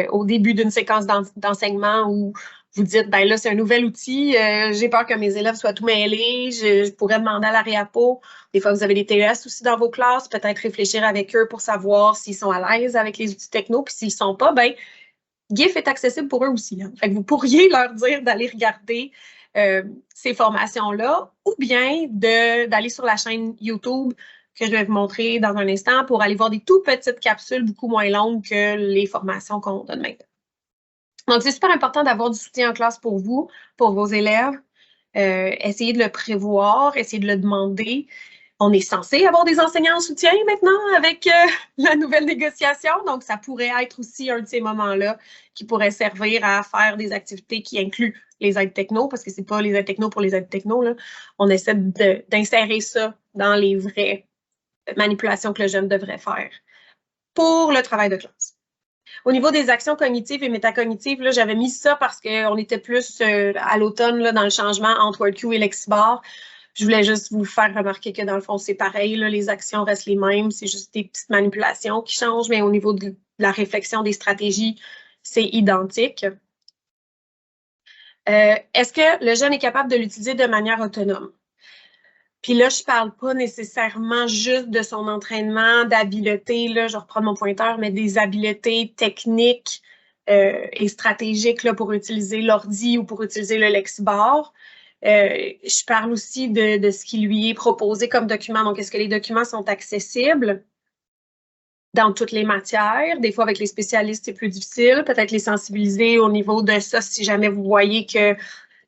au début d'une séquence d'enseignement où vous dites, ben là, c'est un nouvel outil, j'ai peur que mes élèves soient tout mêlés, je pourrais demander à la réapo. Des fois, vous avez des TES aussi dans vos classes, peut-être réfléchir avec eux pour savoir s'ils sont à l'aise avec les outils techno, puis s'ils ne sont pas, ben GIF est accessible pour eux aussi. Hein. Fait que vous pourriez leur dire d'aller regarder ces formations-là ou bien d'aller sur la chaîne YouTube que je vais vous montrer dans un instant pour aller voir des tout petites capsules beaucoup moins longues que les formations qu'on donne maintenant. Donc, c'est super important d'avoir du soutien en classe pour vous, pour vos élèves. Essayez de le prévoir, essayez de le demander. On est censé avoir des enseignants en soutien maintenant avec la nouvelle négociation. Donc, ça pourrait être aussi un de ces moments-là qui pourrait servir à faire des activités qui incluent les aides techno, parce que c'est pas les aides techno pour les aides techno, là. On essaie d'insérer ça dans les vraies manipulations que le jeune devrait faire pour le travail de classe. Au niveau des actions cognitives et métacognitives, là, j'avais mis ça parce qu'on était plus à l'automne dans le changement entre WordQ et Lexibar. Je voulais juste vous faire remarquer que dans le fond, c'est pareil, là, les actions restent les mêmes, c'est juste des petites manipulations qui changent, mais au niveau de la réflexion des stratégies, c'est identique. Est-ce que le jeune est capable de l'utiliser de manière autonome? Puis là, je ne parle pas nécessairement juste de son entraînement, d'habileté, là, je reprends mon pointeur, mais des habiletés techniques et stratégiques là, pour utiliser l'ordi ou pour utiliser le Lexibar. Je parle aussi de ce qui lui est proposé comme document. Donc, est-ce que les documents sont accessibles dans toutes les matières? Des fois, avec les spécialistes, c'est plus difficile. Peut-être les sensibiliser au niveau de ça si jamais vous voyez que,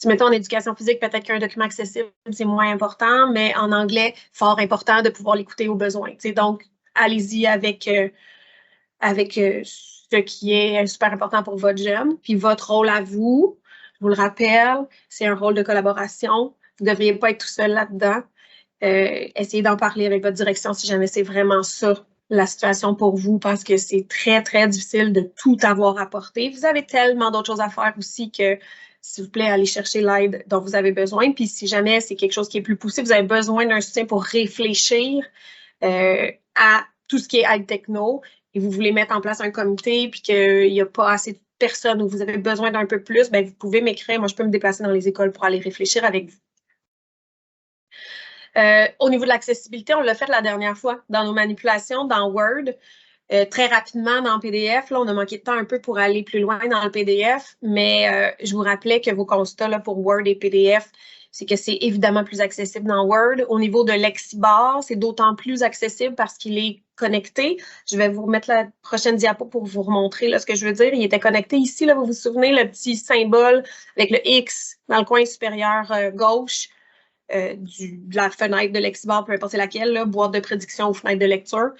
si mettons en éducation physique, peut-être qu'un document accessible, c'est moins important, mais en anglais, fort important de pouvoir l'écouter au besoin. T'sais. Donc, allez-y avec ce qui est super important pour votre jeune. Puis votre rôle à vous, je vous le rappelle, c'est un rôle de collaboration. Vous ne devriez pas être tout seul là-dedans. Essayez d'en parler avec votre direction si jamais c'est vraiment ça la situation pour vous, parce que c'est très, très difficile de tout avoir apporté. Vous avez tellement d'autres choses à faire aussi que, s'il vous plaît, allez chercher l'aide dont vous avez besoin. Puis si jamais c'est quelque chose qui est plus poussé, vous avez besoin d'un soutien pour réfléchir à tout ce qui est aide techno et vous voulez mettre en place un comité puis qu'il n'y a pas assez de personnes ou vous avez besoin d'un peu plus, bien, vous pouvez m'écrire. Moi, je peux me déplacer dans les écoles pour aller réfléchir avec vous. Au niveau de l'accessibilité, on l'a fait la dernière fois dans nos manipulations, dans Word. Très rapidement dans le PDF, là, on a manqué de temps un peu pour aller plus loin dans le PDF, mais je vous rappelais que vos constats là, pour Word et PDF, c'est que c'est évidemment plus accessible dans Word. Au niveau de Lexibar, c'est d'autant plus accessible parce qu'il est connecté. Je vais vous remettre la prochaine diapo pour vous remontrer là, ce que je veux dire. Il était connecté ici, là, vous vous souvenez, le petit symbole avec le X dans le coin supérieur gauche. De la fenêtre de Lexibar, peu importe laquelle, là, boîte de prédiction ou fenêtre de lecture.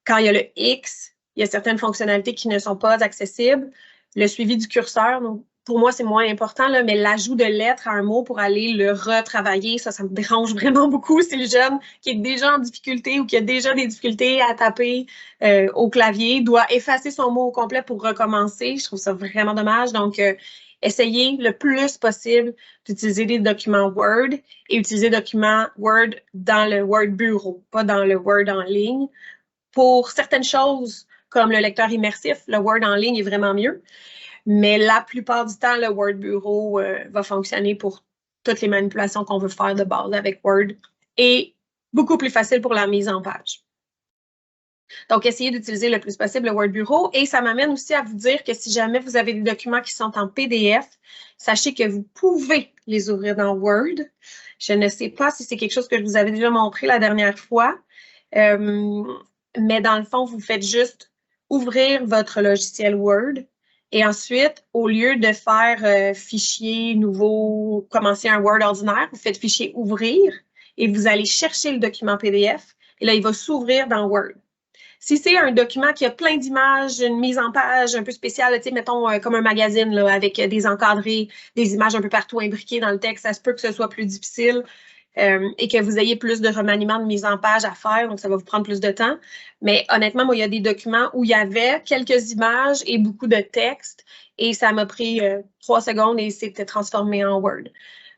Quand il y a le X, il y a certaines fonctionnalités qui ne sont pas accessibles. Le suivi du curseur, donc, pour moi, c'est moins important, là, mais l'ajout de lettres à un mot pour aller le retravailler, ça me dérange vraiment beaucoup. Si le jeune qui est déjà en difficulté ou qui a déjà des difficultés à taper au clavier doit effacer son mot au complet pour recommencer. Je trouve ça vraiment dommage. Donc, essayez le plus possible d'utiliser des documents Word et utiliser des documents Word dans le Word Bureau, pas dans le Word en ligne. Pour certaines choses, comme le lecteur immersif, le Word en ligne est vraiment mieux. Mais la plupart du temps, le Word Bureau va fonctionner pour toutes les manipulations qu'on veut faire de base avec Word et beaucoup plus facile pour la mise en page. Donc, essayez d'utiliser le plus possible le Word Bureau. Et ça m'amène aussi à vous dire que si jamais vous avez des documents qui sont en PDF, sachez que vous pouvez les ouvrir dans Word. Je ne sais pas si c'est quelque chose que je vous avais déjà montré la dernière fois, mais dans le fond, vous faites juste ouvrir votre logiciel Word. Et ensuite, au lieu de faire fichier nouveau, commencer un Word ordinaire, vous faites fichier ouvrir et vous allez chercher le document PDF. Et là, il va s'ouvrir dans Word. Si c'est un document qui a plein d'images, une mise en page un peu spéciale, mettons comme un magazine là, avec des encadrés, des images un peu partout imbriquées dans le texte, ça se peut que ce soit plus difficile et que vous ayez plus de remaniement de mise en page à faire, donc ça va vous prendre plus de temps. Mais honnêtement, moi, il y a des documents où il y avait quelques images et beaucoup de texte et ça m'a pris 3 secondes et c'était transformé en Word.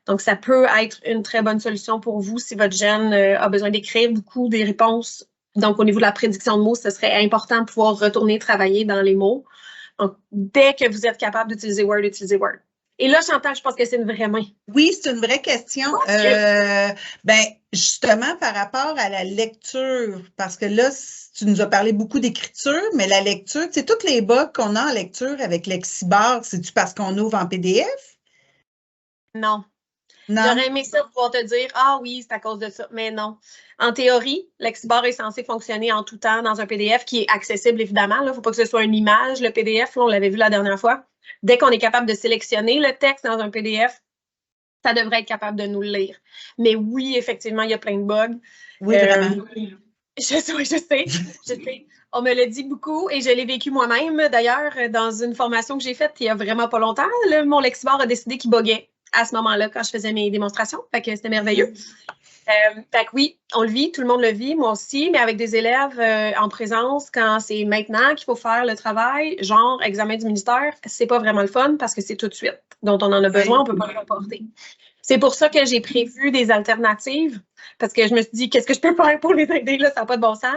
Donc, ça peut être une très bonne solution pour vous si votre jeune a besoin d'écrire beaucoup des réponses. Donc, au niveau de la prédiction de mots, ce serait important de pouvoir retourner travailler dans les mots. Donc, dès que vous êtes capable d'utiliser Word, utilisez Word. Et là, Chantal, je pense que c'est une vraie main. Oui, c'est une vraie question. Ben, justement, par rapport à la lecture, parce que là, tu nous as parlé beaucoup d'écriture, mais la lecture, tu sais, toutes les bugs qu'on a en lecture avec Lexibar, c'est-tu parce qu'on ouvre en PDF? Non. Non. J'aurais aimé ça pouvoir te dire, ah oui, c'est à cause de ça, mais non. En théorie, Lexibar est censé fonctionner en tout temps dans un PDF qui est accessible, évidemment. Il ne faut pas que ce soit une image, le PDF, là, on l'avait vu la dernière fois. Dès qu'on est capable de sélectionner le texte dans un PDF, ça devrait être capable de nous le lire. Mais oui, effectivement, il y a plein de bugs. Oui, vraiment. Je sais. On me l'a dit beaucoup et je l'ai vécu moi-même. D'ailleurs, dans une formation que j'ai faite il y a vraiment pas longtemps, mon Lexibar a décidé qu'il buguait à ce moment-là quand je faisais mes démonstrations. Fait que c'était merveilleux. Fait que oui, on le vit, tout le monde le vit, moi aussi, mais avec des élèves en présence, quand c'est maintenant qu'il faut faire le travail, genre examen du ministère, c'est pas vraiment le fun parce que c'est tout de suite dont on en a besoin, on peut pas le reporter. C'est pour ça que j'ai prévu des alternatives parce que je me suis dit, qu'est-ce que je peux faire pour les aider, là, ça n'a pas de bon sens.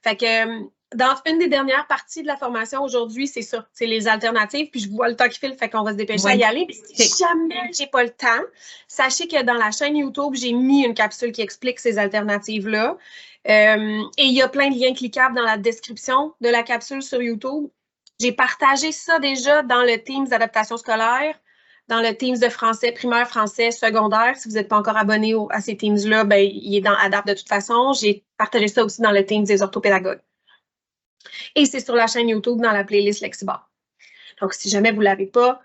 Fait que dans une des dernières parties de la formation aujourd'hui, c'est ça, c'est les alternatives. Puis je vois le temps qui file, fait qu'on va se dépêcher à y aller. Puis si jamais j'ai pas le temps, sachez que dans la chaîne YouTube, j'ai mis une capsule qui explique ces alternatives-là. Et il y a plein de liens cliquables dans la description de la capsule sur YouTube. J'ai partagé ça déjà dans le Teams d'adaptation scolaire, dans le Teams de français, primaire, français, secondaire. Si vous n'êtes pas encore abonné à ces Teams-là, ben, il est dans Adapt de toute façon. J'ai partagé ça aussi dans le Teams des orthopédagogues. Et c'est sur la chaîne YouTube dans la playlist Lexibar. Donc, si jamais vous ne l'avez pas,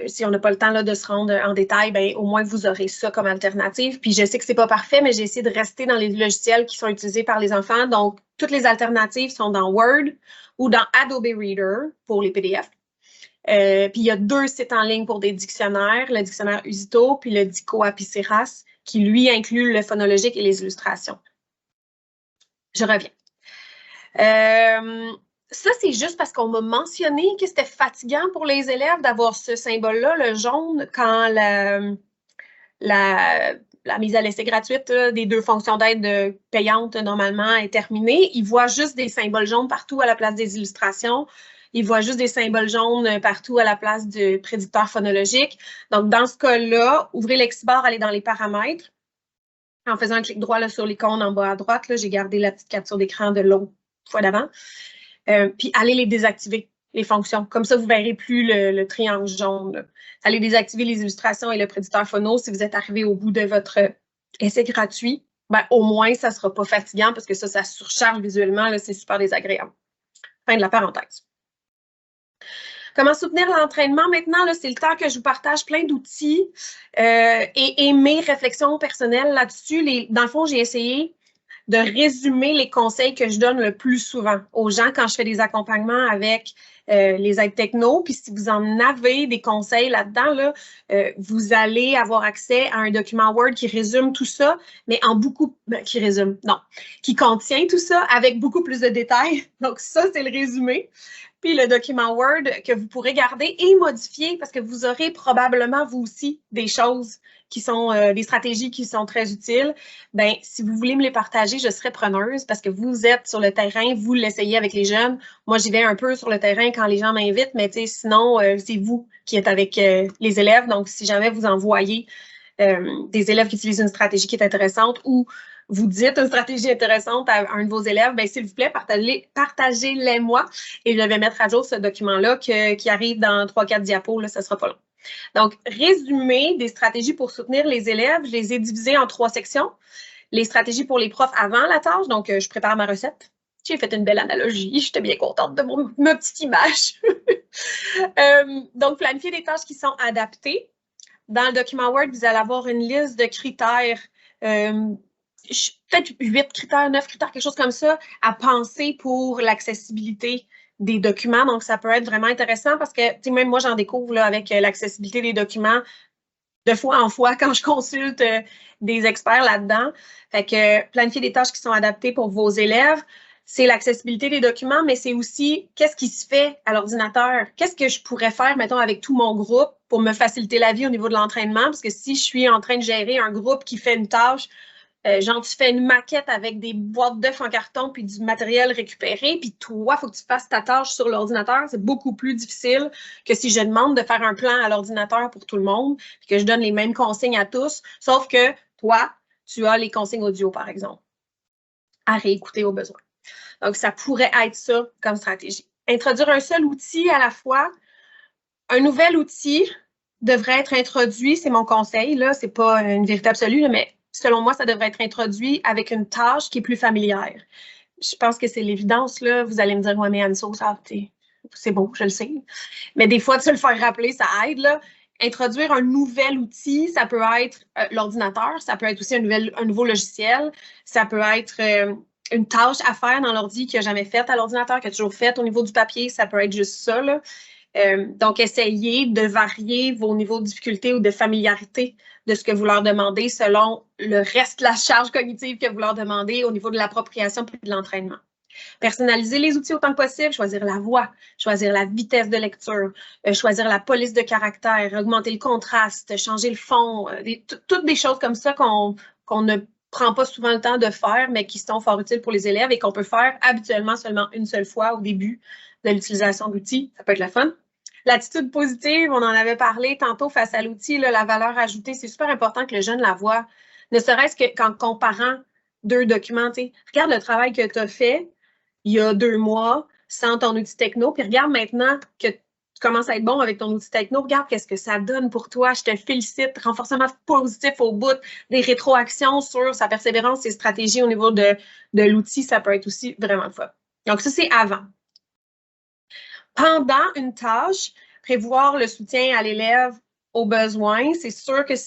si on n'a pas le temps là, de se rendre en détail, ben, au moins vous aurez ça comme alternative. Puis je sais que ce n'est pas parfait, mais j'ai essayé de rester dans les logiciels qui sont utilisés par les enfants. Donc, toutes les alternatives sont dans Word ou dans Adobe Reader pour les PDF. Puis il y a 2 sites en ligne pour des dictionnaires, le dictionnaire Usito puis le Dico Apiceras, qui lui inclut le phonologique et les illustrations. Je reviens. Ça, c'est juste parce qu'on m'a mentionné que c'était fatigant pour les élèves d'avoir ce symbole-là, le jaune, quand la mise à l'essai gratuite des 2 fonctions d'aide payantes normalement est terminée. Ils voient juste des symboles jaunes partout à la place des illustrations. Ils voient juste des symboles jaunes partout à la place du prédicteur phonologique. Donc, dans ce cas-là, ouvrez Lexibar, allez dans les paramètres. En faisant un clic droit là, sur l'icône en bas à droite, j'ai gardé la petite capture d'écran de l'autre fois d'avant. Puis allez les désactiver, les fonctions. Comme ça, vous ne verrez plus le triangle jaune. Là. Allez désactiver les illustrations et le prédicteur phono si vous êtes arrivé au bout de votre essai gratuit. Ben, au moins, ça ne sera pas fatigant parce que ça surcharge visuellement. C'est super désagréable. Fin de la parenthèse. Comment soutenir l'entraînement maintenant? C'est le temps que je vous partage plein d'outils et mes réflexions personnelles là-dessus. Dans le fond, j'ai essayé de résumer les conseils que je donne le plus souvent aux gens quand je fais des accompagnements avec les aides techno. Puis si vous en avez des conseils là-dedans, là, vous allez avoir accès à un document Word qui résume tout ça, mais en beaucoup, qui contient tout ça avec beaucoup plus de détails. Donc ça, c'est le résumé. Puis le document Word que vous pourrez garder et modifier parce que vous aurez probablement, vous aussi, des choses qui sont des stratégies qui sont très utiles. Bien, si vous voulez me les partager, je serai preneuse parce que vous êtes sur le terrain, vous l'essayez avec les jeunes. Moi, j'y vais un peu sur le terrain quand les gens m'invitent, mais sinon, c'est vous qui êtes avec les élèves. Donc, si jamais vous envoyez des élèves qui utilisent une stratégie qui est intéressante ou vous dites une stratégie intéressante à un de vos élèves, bien, s'il vous plaît, partagez-les moi et je vais mettre à jour ce document-là qui arrive dans 3-4 diapos, là, ça ne sera pas long. Donc, résumé des stratégies pour soutenir les élèves, je les ai divisées en 3 sections. Les stratégies pour les profs avant la tâche, donc je prépare ma recette. J'ai fait une belle analogie, j'étais bien contente de ma petite image. Donc, planifier des tâches qui sont adaptées. Dans le document Word, vous allez avoir une liste de critères, peut-être 8 critères, 9 critères, quelque chose comme ça, à penser pour l'accessibilité des documents. Donc, ça peut être vraiment intéressant parce que, même moi, j'en découvre là, avec l'accessibilité des documents de fois en fois quand je consulte des experts là-dedans. Fait que planifier des tâches qui sont adaptées pour vos élèves, c'est l'accessibilité des documents, mais c'est aussi qu'est-ce qui se fait à l'ordinateur. Qu'est-ce que je pourrais faire, mettons, avec tout mon groupe pour me faciliter la vie au niveau de l'entraînement? Parce que si je suis en train de gérer un groupe qui fait une tâche, genre, tu fais une maquette avec des boîtes d'œufs en carton puis du matériel récupéré, puis toi, il faut que tu fasses ta tâche sur l'ordinateur. C'est beaucoup plus difficile que si je demande de faire un plan à l'ordinateur pour tout le monde, puis que je donne les mêmes consignes à tous, sauf que toi, tu as les consignes audio, par exemple, à réécouter au besoin. Donc, ça pourrait être ça comme stratégie. Introduire un seul outil à la fois. Un nouvel outil devrait être introduit, c'est mon conseil, là, c'est pas une vérité absolue, là, mais selon moi, ça devrait être introduit avec une tâche qui est plus familière. Je pense que c'est l'évidence, là. Vous allez me dire, ouais, mais Anne-So, c'est beau, je le sais. Mais des fois, de se le faire rappeler, ça aide, là. Introduire un nouvel outil, ça peut être l'ordinateur, ça peut être aussi un nouveau logiciel, ça peut être une tâche à faire dans l'ordi qui n'a jamais faite à l'ordinateur, qui a toujours faite au niveau du papier, ça peut être juste ça, là. Donc, essayez de varier vos niveaux de difficulté ou de familiarité de ce que vous leur demandez selon le reste de la charge cognitive que vous leur demandez au niveau de l'appropriation et de l'entraînement. Personnaliser les outils autant que possible, choisir la voix, choisir la vitesse de lecture, choisir la police de caractère, augmenter le contraste, changer le fond, toutes des choses comme ça qu'on ne prend pas souvent le temps de faire, mais qui sont fort utiles pour les élèves et qu'on peut faire habituellement seulement une seule fois au début de l'utilisation d'outils. Ça peut être le fun. L'attitude positive, on en avait parlé tantôt face à l'outil, la valeur ajoutée, c'est super important que le jeune la voie, ne serait-ce que qu'en comparant 2 documents. Regarde le travail que tu as fait il y a 2 mois sans ton outil techno, puis regarde maintenant que tu commences à être bon avec ton outil techno, regarde qu'est-ce que ça donne pour toi. Je te félicite. Renforcement positif au bout, des rétroactions sur sa persévérance, ses stratégies au niveau de l'outil, ça peut être aussi vraiment le fun. Donc, ça, c'est avant. Pendant une tâche, prévoir le soutien à l'élève aux besoins, c'est sûr qu'il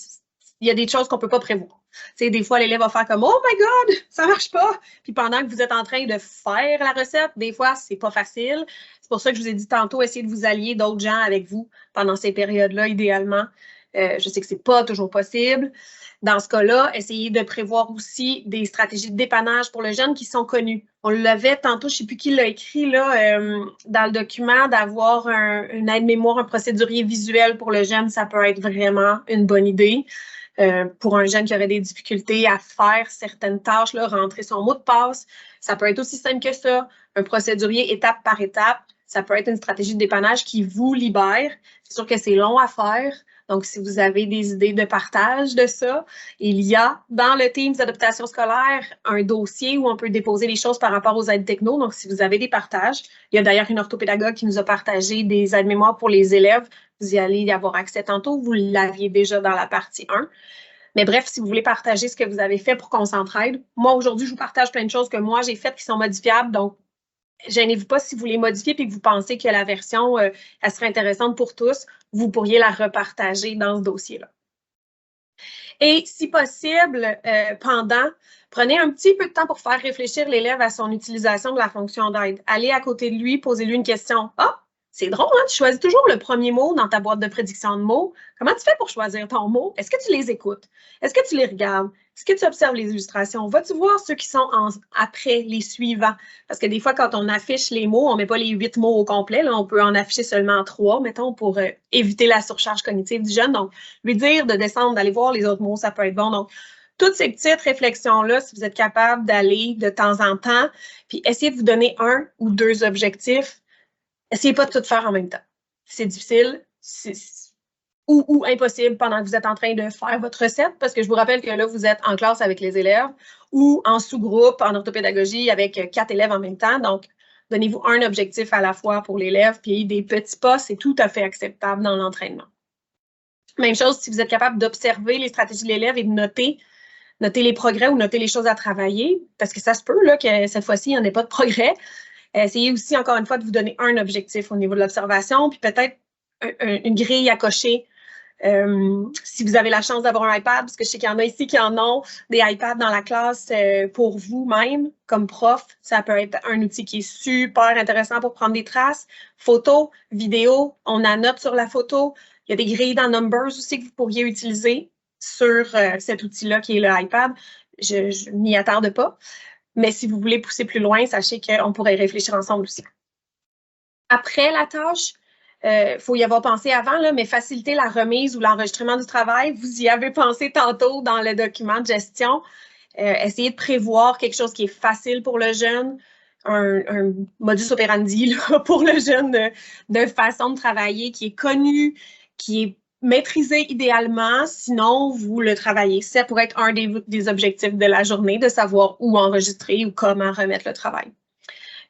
y a des choses qu'on ne peut pas prévoir. Des fois, l'élève va faire comme « Oh my God, ça ne marche pas! » Puis pendant que vous êtes en train de faire la recette, des fois, ce n'est pas facile. C'est pour ça que je vous ai dit tantôt, essayez de vous allier d'autres gens avec vous pendant ces périodes-là, idéalement. Je sais que ce n'est pas toujours possible. Dans ce cas-là, essayez de prévoir aussi des stratégies de dépannage pour le jeune qui sont connues. On l'avait tantôt, je ne sais plus qui l'a écrit là, dans le document, d'avoir une aide-mémoire, un procédurier visuel pour le jeune, ça peut être vraiment une bonne idée. Pour un jeune qui aurait des difficultés à faire certaines tâches, là, rentrer son mot de passe, ça peut être aussi simple que ça. Un procédurier étape par étape, ça peut être une stratégie de dépannage qui vous libère. C'est sûr que c'est long à faire. Donc, si vous avez des idées de partage de ça, il y a dans le Teams d'adaptation scolaire un dossier où on peut déposer les choses par rapport aux aides techno. Donc, si vous avez des partages, il y a d'ailleurs une orthopédagogue qui nous a partagé des aides-mémoires pour les élèves. Vous y allez y avoir accès tantôt. Vous l'aviez déjà dans la partie 1. Mais bref, si vous voulez partager ce que vous avez fait pour qu'on s'entraide, moi, aujourd'hui, je vous partage plein de choses que moi, j'ai faites qui sont modifiables. Donc, gênez-vous pas si vous les modifiez et que vous pensez que la version, elle serait intéressante pour tous, vous pourriez la repartager dans ce dossier-là. Et si possible, prenez un petit peu de temps pour faire réfléchir l'élève à son utilisation de la fonction d'aide. Allez à côté de lui, posez-lui une question. Ah, c'est drôle, hein? Tu choisis toujours le premier mot dans ta boîte de prédiction de mots. Comment tu fais pour choisir ton mot? Est-ce que tu les écoutes? Est-ce que tu les regardes? Est-ce que tu observes les illustrations? Vas-tu voir ceux qui sont après, les suivants? Parce que des fois, quand on affiche les mots, on ne met pas les 8 mots au complet. Là, on peut en afficher seulement 3, mettons, pour éviter la surcharge cognitive du jeune. Donc, lui dire de descendre, d'aller voir les autres mots, ça peut être bon. Donc, toutes ces petites réflexions-là, si vous êtes capable d'aller de temps en temps, puis essayez de vous donner 1 ou 2 objectifs. Essayez pas de tout faire en même temps. C'est difficile ou impossible pendant que vous êtes en train de faire votre recette, parce que je vous rappelle que là, vous êtes en classe avec les élèves ou en sous-groupe, en orthopédagogie, avec 4 élèves en même temps. Donc, donnez-vous un objectif à la fois pour l'élève, puis des petits pas, c'est tout à fait acceptable dans l'entraînement. Même chose si vous êtes capable d'observer les stratégies de l'élève et de noter les progrès ou noter les choses à travailler, parce que ça se peut là, que cette fois-ci, il n'y en ait pas de progrès. Essayez aussi, encore une fois, de vous donner un objectif au niveau de l'observation, puis peut-être une grille à cocher. Si vous avez la chance d'avoir un iPad, parce que je sais qu'il y en a ici qui en ont des iPads dans la classe pour vous-même, comme prof, ça peut être un outil qui est super intéressant pour prendre des traces. Photos, vidéos, on annote sur la photo. Il y a des grilles dans Numbers aussi que vous pourriez utiliser sur cet outil-là qui est le iPad. Je n'y attarde pas. Mais si vous voulez pousser plus loin, sachez qu'on pourrait réfléchir ensemble aussi. Après la tâche, faut y avoir pensé avant, là, mais faciliter la remise ou l'enregistrement du travail, vous y avez pensé tantôt dans le document de gestion. Essayez de prévoir quelque chose qui est facile pour le jeune, un modus operandi là, pour le jeune de façon de travailler qui est connu, qui est maîtrisé idéalement, sinon vous le travaillez. Ça pourrait être un des objectifs de la journée, de savoir où enregistrer ou comment remettre le travail.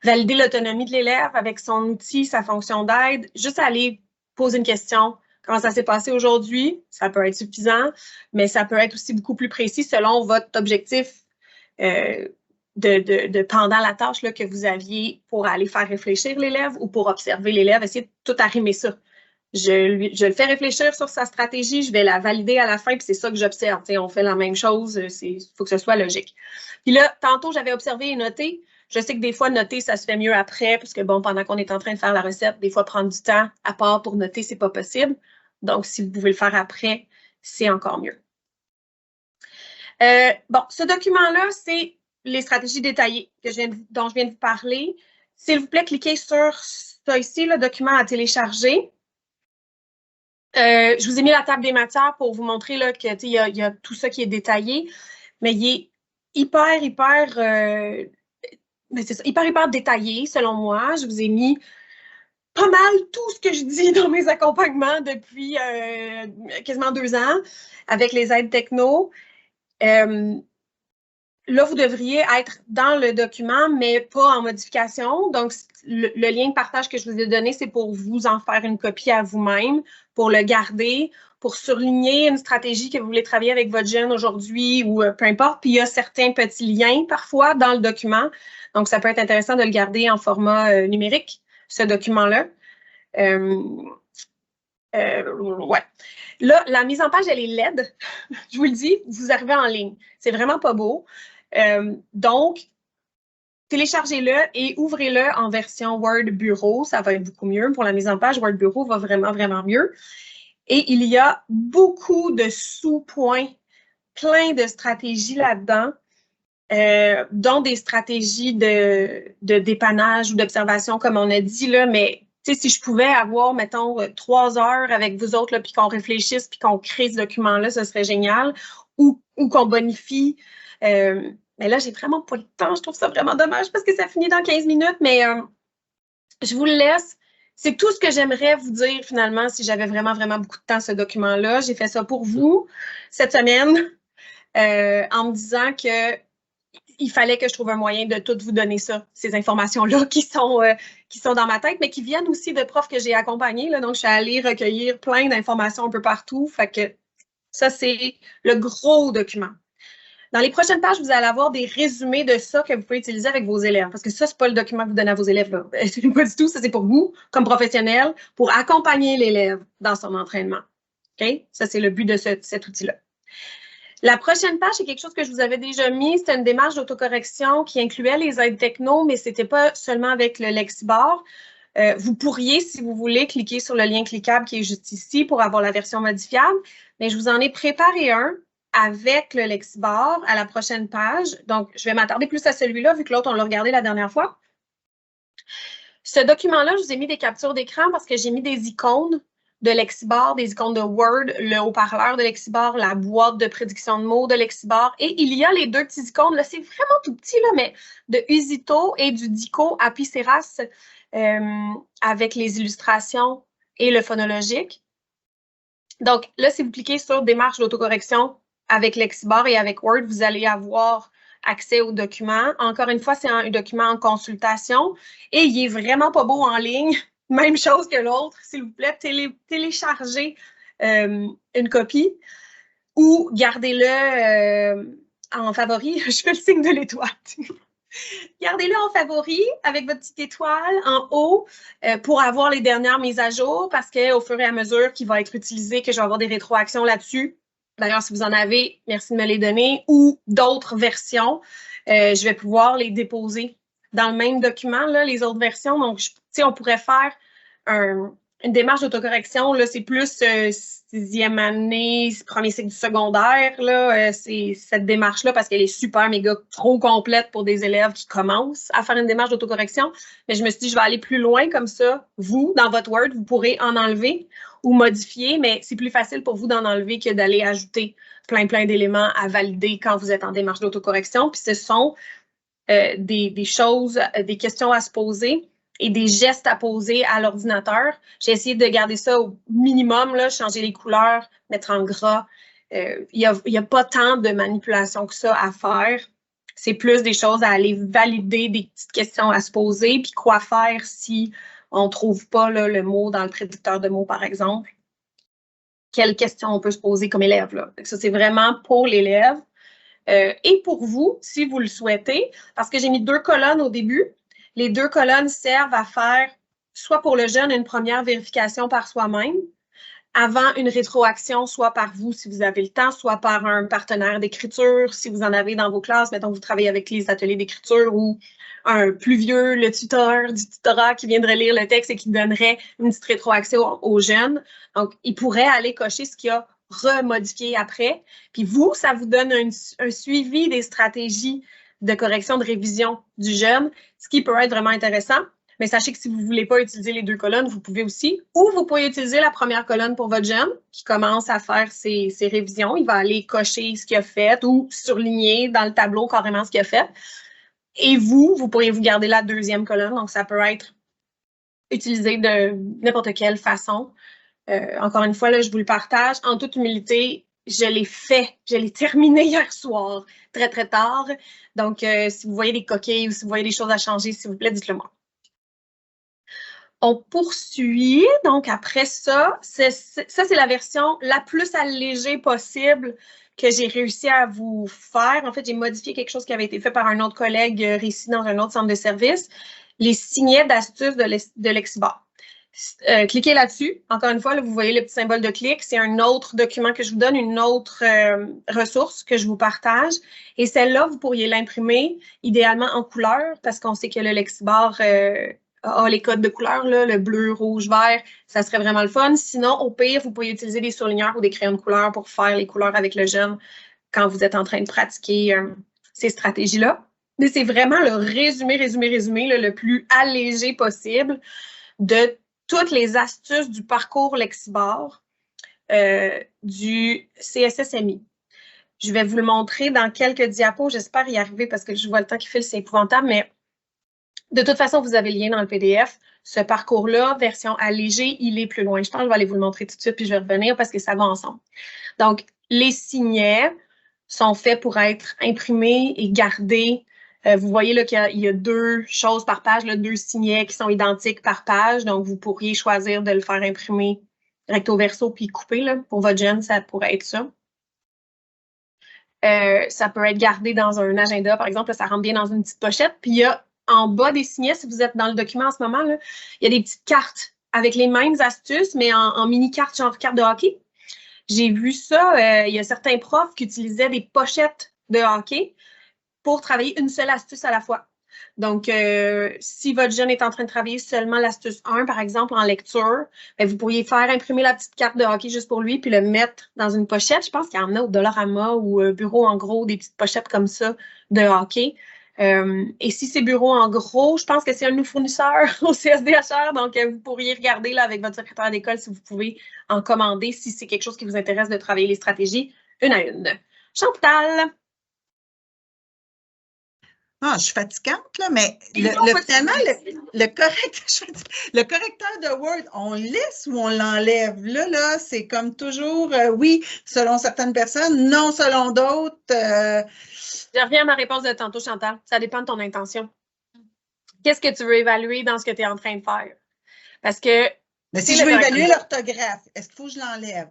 Valider l'autonomie de l'élève avec son outil, sa fonction d'aide, juste aller poser une question. Comment ça s'est passé aujourd'hui? Ça peut être suffisant, mais ça peut être aussi beaucoup plus précis selon votre objectif de pendant la tâche là, que vous aviez pour aller faire réfléchir l'élève ou pour observer l'élève. Essayez de tout arrimer ça. Je le fais réfléchir sur sa stratégie, je vais la valider à la fin, puis c'est ça que j'observe. On fait la même chose, il faut que ce soit logique. Puis là, tantôt, j'avais observé et noté. Je sais que des fois, noter, ça se fait mieux après, parce que bon, pendant qu'on est en train de faire la recette, des fois, prendre du temps à part pour noter, c'est pas possible. Donc, si vous pouvez le faire après, c'est encore mieux. Bon, ce document-là, c'est les stratégies détaillées dont je viens de vous parler. S'il vous plaît, cliquez sur ça ici, le document à télécharger. Je vous ai mis la table des matières pour vous montrer là, que il y a tout ça qui est détaillé, mais il est hyper détaillé selon moi. Je vous ai mis pas mal tout ce que je dis dans mes accompagnements depuis quasiment 2 ans avec les aides techno. Là, vous devriez être dans le document, mais pas en modification. Donc, le lien de partage que je vous ai donné, c'est pour vous en faire une copie à vous-même, pour le garder, pour surligner une stratégie que vous voulez travailler avec votre jeune aujourd'hui ou peu importe. Puis, il y a certains petits liens parfois dans le document. Donc, ça peut être intéressant de le garder en format numérique, ce document-là. Ouais. Là, la mise en page, elle est laide. Je vous le dis, vous arrivez en ligne. C'est vraiment pas beau. Donc, téléchargez-le et ouvrez-le en version Word Bureau. Ça va être beaucoup mieux. Pour la mise en page, Word Bureau va vraiment, vraiment mieux. Et il y a beaucoup de sous-points, plein de stratégies là-dedans, dont des stratégies de dépannage ou d'observation, comme on a dit, là, mais si je pouvais avoir, mettons, 3 heures avec vous autres, puis qu'on réfléchisse, puis qu'on crée ce document-là, ce serait génial, ou qu'on bonifie. Mais là, j'ai vraiment pas le temps. Je trouve ça vraiment dommage parce que ça finit dans 15 minutes, mais je vous le laisse. C'est tout ce que j'aimerais vous dire, finalement, si j'avais vraiment, vraiment beaucoup de temps, ce document-là. J'ai fait ça pour vous cette semaine en me disant que il fallait que je trouve un moyen de tout vous donner ça, ces informations-là qui sont dans ma tête, mais qui viennent aussi de profs que j'ai accompagnés. Là, donc, je suis allée recueillir plein d'informations un peu partout. Fait que ça, c'est le gros document. Dans les prochaines pages, vous allez avoir des résumés de ça que vous pouvez utiliser avec vos élèves. Parce que ça, c'est pas le document que vous donnez à vos élèves. Là. Pas du tout. Ça, c'est pour vous, comme professionnel, pour accompagner l'élève dans son entraînement. OK? Ça, c'est le but de cet outil-là. La prochaine page, c'est quelque chose que je vous avais déjà mis. C'était une démarche d'autocorrection qui incluait les aides techno, mais ce n'était pas seulement avec le Lexibar. Vous pourriez, si vous voulez, cliquer sur le lien cliquable qui est juste ici pour avoir la version modifiable. Mais je vous en ai préparé un avec le Lexibar à la prochaine page. Donc, je vais m'attarder plus à celui-là, vu que l'autre, on l'a regardé la dernière fois. Ce document-là, je vous ai mis des captures d'écran parce que j'ai mis des icônes de Lexibar, des icônes de Word, le haut-parleur de Lexibar, la boîte de prédiction de mots de Lexibar. Et il y a les deux petits icônes, là, c'est vraiment tout petit, là, mais de Usito et du Dico Apiceras avec les illustrations et le phonologique. Donc là, si vous cliquez sur démarche d'autocorrection avec Lexibar et avec Word, vous allez avoir accès au document. Encore une fois, c'est un document en consultation et il est vraiment pas beau en ligne. Même chose que l'autre. S'il vous plaît, téléchargez une copie ou gardez-le en favori. Je fais le signe de l'étoile. Gardez-le en favori avec votre petite étoile en haut pour avoir les dernières mises à jour parce qu'au fur et à mesure qu'il va être utilisé, que je vais avoir des rétroactions là-dessus. D'ailleurs, si vous en avez, merci de me les donner, ou d'autres versions, je vais pouvoir les déposer dans le même document, là, les autres versions. Donc, on pourrait faire une démarche d'autocorrection, là, c'est plus 6e année, premier cycle du secondaire, là, c'est cette démarche-là parce qu'elle est super, méga, trop complète pour des élèves qui commencent à faire une démarche d'autocorrection. Mais je me suis dit, je vais aller plus loin comme ça. Vous, dans votre Word, vous pourrez en enlever ou modifier, mais c'est plus facile pour vous d'en enlever que d'aller ajouter plein d'éléments à valider quand vous êtes en démarche d'autocorrection. Puis ce sont des choses, des questions à se poser et des gestes à poser à l'ordinateur. J'ai essayé de garder ça au minimum, là, changer les couleurs, mettre en gras. Il y a pas tant de manipulation que ça à faire. C'est plus des choses à aller valider, des petites questions à se poser, puis quoi faire si on ne trouve pas là, le mot dans le prédicteur de mots, par exemple. Quelles questions on peut se poser comme élève, là. Ça, c'est vraiment pour l'élève. Et pour vous, si vous le souhaitez, parce que j'ai mis 2 colonnes au début. Les 2 colonnes servent à faire, soit pour le jeune, une première vérification par soi-même, avant une rétroaction, soit par vous si vous avez le temps, soit par un partenaire d'écriture, si vous en avez dans vos classes, mettons que vous travaillez avec les ateliers d'écriture ou un plus vieux, le tuteur du tutorat qui viendrait lire le texte et qui donnerait une petite rétroaction aux jeunes. Donc, il pourrait aller cocher ce qu'il a remodifié après. Puis vous, ça vous donne un suivi des stratégies de correction, de révision du jeune, ce qui peut être vraiment intéressant. Mais sachez que si vous ne voulez pas utiliser les 2 colonnes, vous pouvez aussi. Ou vous pouvez utiliser la première colonne pour votre jeune qui commence à faire ses révisions. Il va aller cocher ce qu'il a fait ou surligner dans le tableau carrément ce qu'il a fait. Et vous pourriez vous garder la 2e colonne. Donc, ça peut être utilisé de n'importe quelle façon. Encore une fois, là, je vous le partage. En toute humilité, je l'ai terminé hier soir, très tard. Donc, si vous voyez des coquilles ou si vous voyez des choses à changer, s'il vous plaît, dites-le moi. On poursuit. Donc, après ça, c'est la version la plus allégée possible que j'ai réussi à vous faire. En fait, j'ai modifié quelque chose qui avait été fait par un autre collègue réussi dans un autre centre de service. Les signets d'astuces de Lexibar. Cliquez là-dessus. Encore une fois, là, vous voyez le petit symbole de clic. C'est un autre document que je vous donne, une autre ressource que je vous partage. Et celle-là, vous pourriez l'imprimer idéalement en couleur parce qu'on sait que le Lexibar a les codes de couleur, là, le bleu, rouge, vert. Ça serait vraiment le fun. Sinon, au pire, vous pourriez utiliser des surligneurs ou des crayons de couleur pour faire les couleurs avec le jeune quand vous êtes en train de pratiquer ces stratégies-là. Mais c'est vraiment le résumé, là, le plus allégé possible de toutes les astuces du parcours Lexibar du CSSMI. Je vais vous le montrer dans quelques diapos. J'espère y arriver parce que je vois le temps qui file, c'est épouvantable, mais de toute façon, vous avez le lien dans le PDF. Ce parcours-là, version allégée, il est plus loin. Je pense que je vais aller vous le montrer tout de suite, puis je vais revenir parce que ça va ensemble. Donc, les signets sont faits pour être imprimés et gardés. Vous voyez là qu'il y a 2 choses par page, là, 2 signets qui sont identiques par page. Donc, vous pourriez choisir de le faire imprimer recto verso puis couper. Là. Pour votre jeune, ça pourrait être ça. Ça peut être gardé dans un agenda, par exemple. Là, ça rentre bien dans une petite pochette. Puis, il y a en bas des signets, si vous êtes dans le document en ce moment, là, il y a des petites cartes avec les mêmes astuces, mais en mini-cartes, genre carte de hockey. J'ai vu ça, il y a certains profs qui utilisaient des pochettes de hockey pour travailler une seule astuce à la fois. Donc, si votre jeune est en train de travailler seulement l'astuce 1, par exemple, en lecture, bien, vous pourriez faire imprimer la petite carte de hockey juste pour lui, puis le mettre dans une pochette. Je pense qu'il y en a au Dollarama ou Bureau en gros, des petites pochettes comme ça de hockey. Et si c'est Bureau en gros, je pense que c'est un de nos fournisseurs au CSDHR, donc vous pourriez regarder là, avec votre secrétaire d'école si vous pouvez en commander, si c'est quelque chose qui vous intéresse de travailler les stratégies une à une. Chantal? Ah, je suis fatigante, là, mais finalement, le correcteur de Word, on le laisse ou on l'enlève? Là, c'est comme toujours, oui, selon certaines personnes, non, selon d'autres. Je reviens à ma réponse de tantôt, Chantal. Ça dépend de ton intention. Qu'est-ce que tu veux évaluer dans ce que tu es en train de faire? Parce que... Mais si je veux évaluer l'orthographe, est-ce qu'il faut que je l'enlève?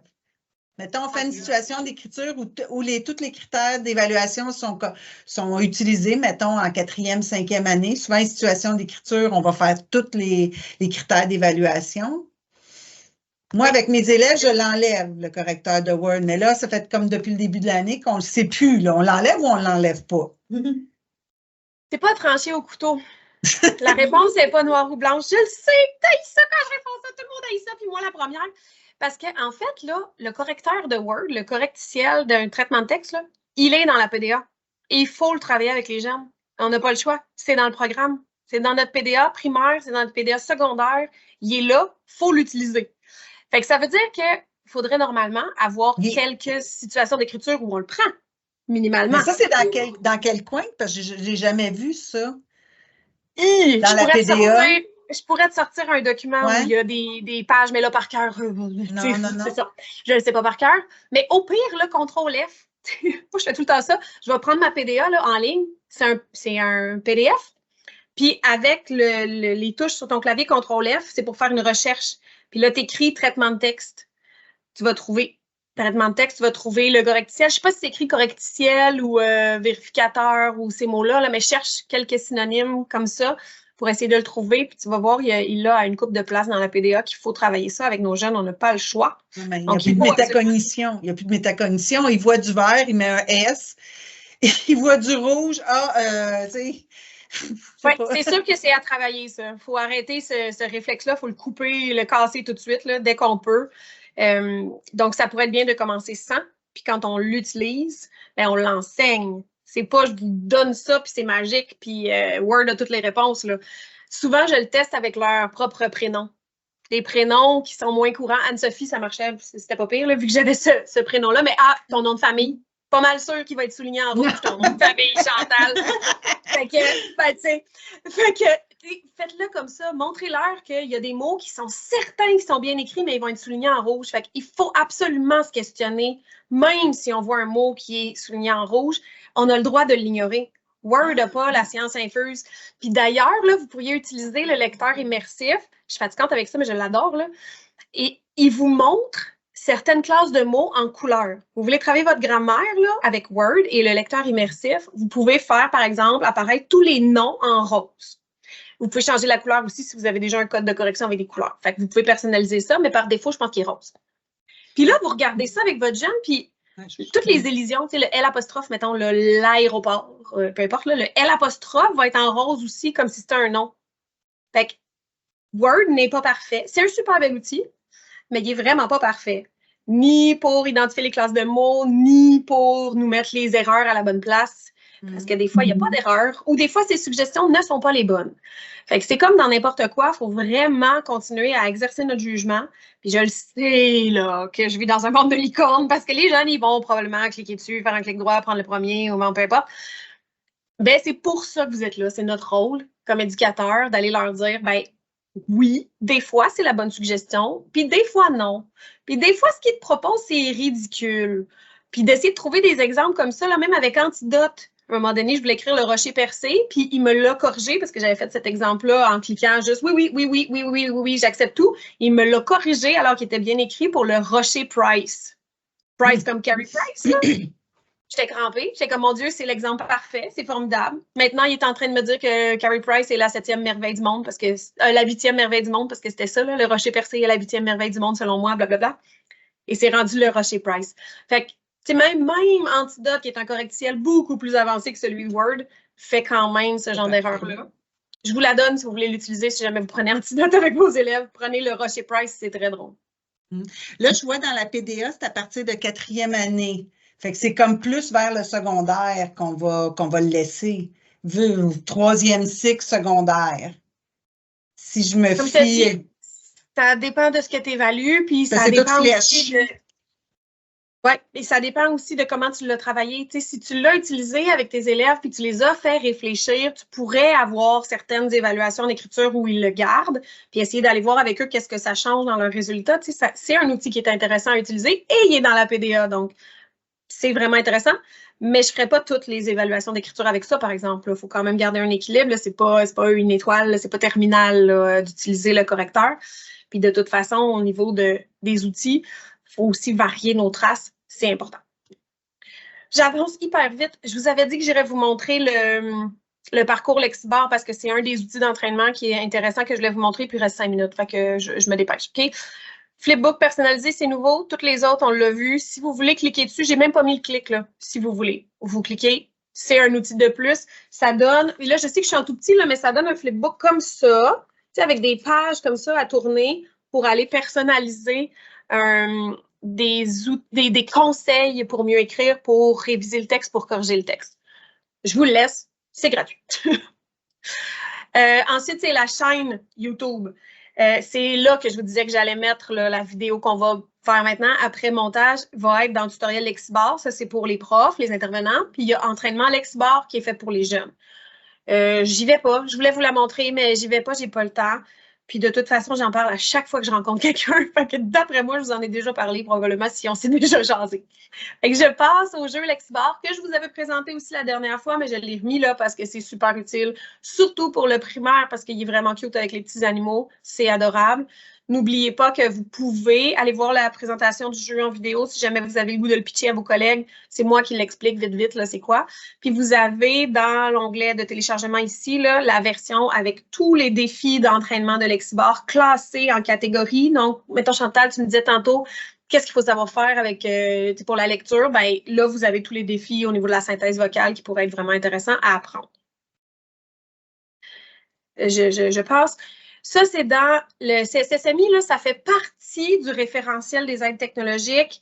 Mettons, on fait une situation d'écriture où tous les critères d'évaluation sont utilisés, mettons, en 4e, 5e année. Souvent, une situation d'écriture, on va faire tous les critères d'évaluation. Moi, avec mes élèves, je l'enlève, le correcteur de Word. Mais là, ça fait comme depuis le début de l'année qu'on ne le sait plus. Là. On l'enlève ou on ne l'enlève pas? C'est pas tranché au couteau. La réponse n'est pas noire ou blanche. Je le sais, t'as ça quand je réponds ça. Tout le monde a ça, puis moi la première. Parce qu'en fait, là, le correcteur de Word, le correcticiel d'un traitement de texte, là, il est dans la PDA. Et il faut le travailler avec les jeunes. On n'a pas le choix. C'est dans le programme. C'est dans notre PDA primaire, c'est dans notre PDA secondaire. Il est là, il faut l'utiliser. Fait que ça veut dire qu'il faudrait normalement avoir quelques situations d'écriture où on le prend, minimalement. Mais ça, c'est dans quel coin? Parce que je n'ai jamais vu ça. Dans la PDA. Je pourrais te sortir un document où il y a des pages, mais là, par cœur, non. C'est ça. Je ne le sais pas par cœur. Mais au pire, le CTRL F, moi, je fais tout le temps ça. Je vais prendre ma PDA là, en ligne. C'est un PDF. Puis avec les touches sur ton clavier CTRL F, c'est pour faire une recherche. Puis là, tu écris traitement de texte. Tu vas trouver traitement de texte, tu vas trouver le correcticiel. Je ne sais pas si c'est écrit correcticiel ou vérificateur ou ces mots-là, là, mais cherche quelques synonymes comme ça pour essayer de le trouver. Puis tu vas voir, il a une couple de places dans la PDA qu'il faut travailler ça avec nos jeunes. On n'a pas le choix. Il n'y a plus de métacognition. Il n'y a plus de métacognition. Il voit du vert, il met un S. Il voit du rouge. Ah, tu sais. Oui, c'est sûr que c'est à travailler, ça. Il faut arrêter ce réflexe-là. Il faut le couper, le casser tout de suite, là, dès qu'on peut. Donc, ça pourrait être bien de commencer sans. Puis quand on l'utilise, ben, on l'enseigne. C'est pas je vous donne ça, puis c'est magique, puis Word a toutes les réponses. Là. Souvent, je le teste avec leur propre prénom. Des prénoms qui sont moins courants. Anne-Sophie, ça marchait, c'était pas pire, là, vu que j'avais ce prénom-là. Mais ton nom de famille, pas mal sûr qu'il va être souligné en rouge, ton nom de famille, Chantal. Fait que, ben, tu sais, faites-le comme ça. Montrez-leur qu'il y a des mots qui sont certains qui sont bien écrits, mais ils vont être soulignés en rouge. Fait qu'il faut absolument se questionner, même si on voit un mot qui est souligné en rouge, on a le droit de l'ignorer. Word n'a pas la science infuse. Puis d'ailleurs, là, vous pourriez utiliser le lecteur immersif. Je suis fatigante avec ça, mais je l'adore, là. Et il vous montre certaines classes de mots en couleur. Vous voulez travailler votre grammaire là, avec Word et le lecteur immersif, vous pouvez faire, par exemple, apparaître tous les noms en rose. Vous pouvez changer la couleur aussi si vous avez déjà un code de correction avec des couleurs. Fait que vous pouvez personnaliser ça, mais par défaut, je pense qu'il est rose. Puis là, vous regardez ça avec votre jeune, puis toutes les élisions, tu sais, le L apostrophe, mettons, l'aéroport, peu importe, là, le L apostrophe va être en rose aussi, comme si c'était un nom. Fait que Word n'est pas parfait. C'est un super bel outil, mais il n'est vraiment pas parfait. Ni pour identifier les classes de mots, ni pour nous mettre les erreurs à la bonne place. Parce que des fois, il n'y a pas d'erreur, ou des fois, ces suggestions ne sont pas les bonnes. Fait que c'est comme dans n'importe quoi, il faut vraiment continuer à exercer notre jugement. Puis je le sais, là, que je vis dans un monde de licorne, parce que les jeunes, ils vont probablement cliquer dessus, faire un clic droit, prendre le premier, ou peu importe. Ben, c'est pour ça que vous êtes là. C'est notre rôle, comme éducateur, d'aller leur dire, ben, oui, des fois, c'est la bonne suggestion, puis des fois, non. Puis des fois, ce qu'ils te proposent, c'est ridicule. Puis d'essayer de trouver des exemples comme ça, là, même avec Antidote. À un moment donné, je voulais écrire le rocher percé, puis il me l'a corrigé parce que j'avais fait cet exemple-là en cliquant juste oui, j'accepte tout. Il me l'a corrigé alors qu'il était bien écrit pour le rocher Price. Price comme Carrie Price, là. J'étais crampée. J'étais comme, mon Dieu, c'est l'exemple parfait. C'est formidable. Maintenant, il est en train de me dire que Carrie Price est la 7e merveille du monde, parce que la 8e merveille du monde, parce que c'était ça, là, le rocher percé est la 8e merveille du monde, selon moi, blablabla. Et c'est rendu le Rocher Price. Fait que, même Antidote, qui est un correctiel beaucoup plus avancé que celui Word, fait quand même ce genre d'erreur-là. Je vous la donne si vous voulez l'utiliser, si jamais vous prenez Antidote avec vos élèves. Prenez le Rocher Price, c'est très drôle. Là, je vois dans la PDA, c'est à partir de 4e année. Fait que c'est comme plus vers le secondaire qu'on va le laisser. Vu 3e cycle secondaire. Si je me fie. Ça dépend de ce que tu évalues, puis ça dépend aussi de. Oui, et ça dépend aussi de comment tu l'as travaillé. Tu sais, si tu l'as utilisé avec tes élèves puis tu les as fait réfléchir, tu pourrais avoir certaines évaluations d'écriture où ils le gardent, puis essayer d'aller voir avec eux qu'est-ce que ça change dans leurs résultats. Tu sais, c'est un outil qui est intéressant à utiliser et il est dans la PDA, donc c'est vraiment intéressant. Mais je ne ferais pas toutes les évaluations d'écriture avec ça, par exemple. Il faut quand même garder un équilibre. Ce n'est pas une étoile, ce n'est pas terminal d'utiliser le correcteur. Puis de toute façon, au niveau des outils, il faut aussi varier nos traces. C'est important. J'avance hyper vite. Je vous avais dit que j'irais vous montrer le parcours Lexibar parce que c'est un des outils d'entraînement qui est intéressant que je voulais vous montrer, puis il reste 5 minutes. Fait que je me dépêche. OK? Flipbook personnalisé, c'est nouveau. Toutes les autres, on l'a vu. Si vous voulez cliquer dessus, j'ai même pas mis le clic là. Si vous voulez, vous cliquez. C'est un outil de plus. Ça donne, et là, je sais que je suis en tout petit, là, mais ça donne un flipbook comme ça, avec des pages comme ça à tourner pour aller personnaliser des conseils pour mieux écrire, pour réviser le texte, pour corriger le texte. Je vous le laisse. C'est gratuit. Ensuite, c'est la chaîne YouTube. C'est là que je vous disais que j'allais mettre la vidéo qu'on va faire maintenant, après montage, va être dans le tutoriel Lexibar. Ça, c'est pour les profs, les intervenants. Puis, il y a entraînement Lexibar qui est fait pour les jeunes. J'y vais pas. Je voulais vous la montrer, mais j'y vais pas, j'ai pas le temps. Puis, de toute façon, j'en parle à chaque fois que je rencontre quelqu'un. Fait que d'après moi, je vous en ai déjà parlé, probablement, si on s'est déjà jasé. Fait que je passe au jeu Lexibar que je vous avais présenté aussi la dernière fois, mais je l'ai remis là parce que c'est super utile, surtout pour le primaire parce qu'il est vraiment cute avec les petits animaux. C'est adorable. N'oubliez pas que vous pouvez aller voir la présentation du jeu en vidéo si jamais vous avez le goût de le pitcher à vos collègues. C'est moi qui l'explique vite, là, c'est quoi. Puis vous avez dans l'onglet de téléchargement ici, là, la version avec tous les défis d'entraînement de Lexibar classés en catégories. Donc, mettons, Chantal, tu me disais tantôt, qu'est-ce qu'il faut savoir faire avec pour la lecture? Ben, là, vous avez tous les défis au niveau de la synthèse vocale qui pourraient être vraiment intéressants à apprendre. Je passe. Ça, c'est dans le CSSMI, là, ça fait partie du référentiel des aides technologiques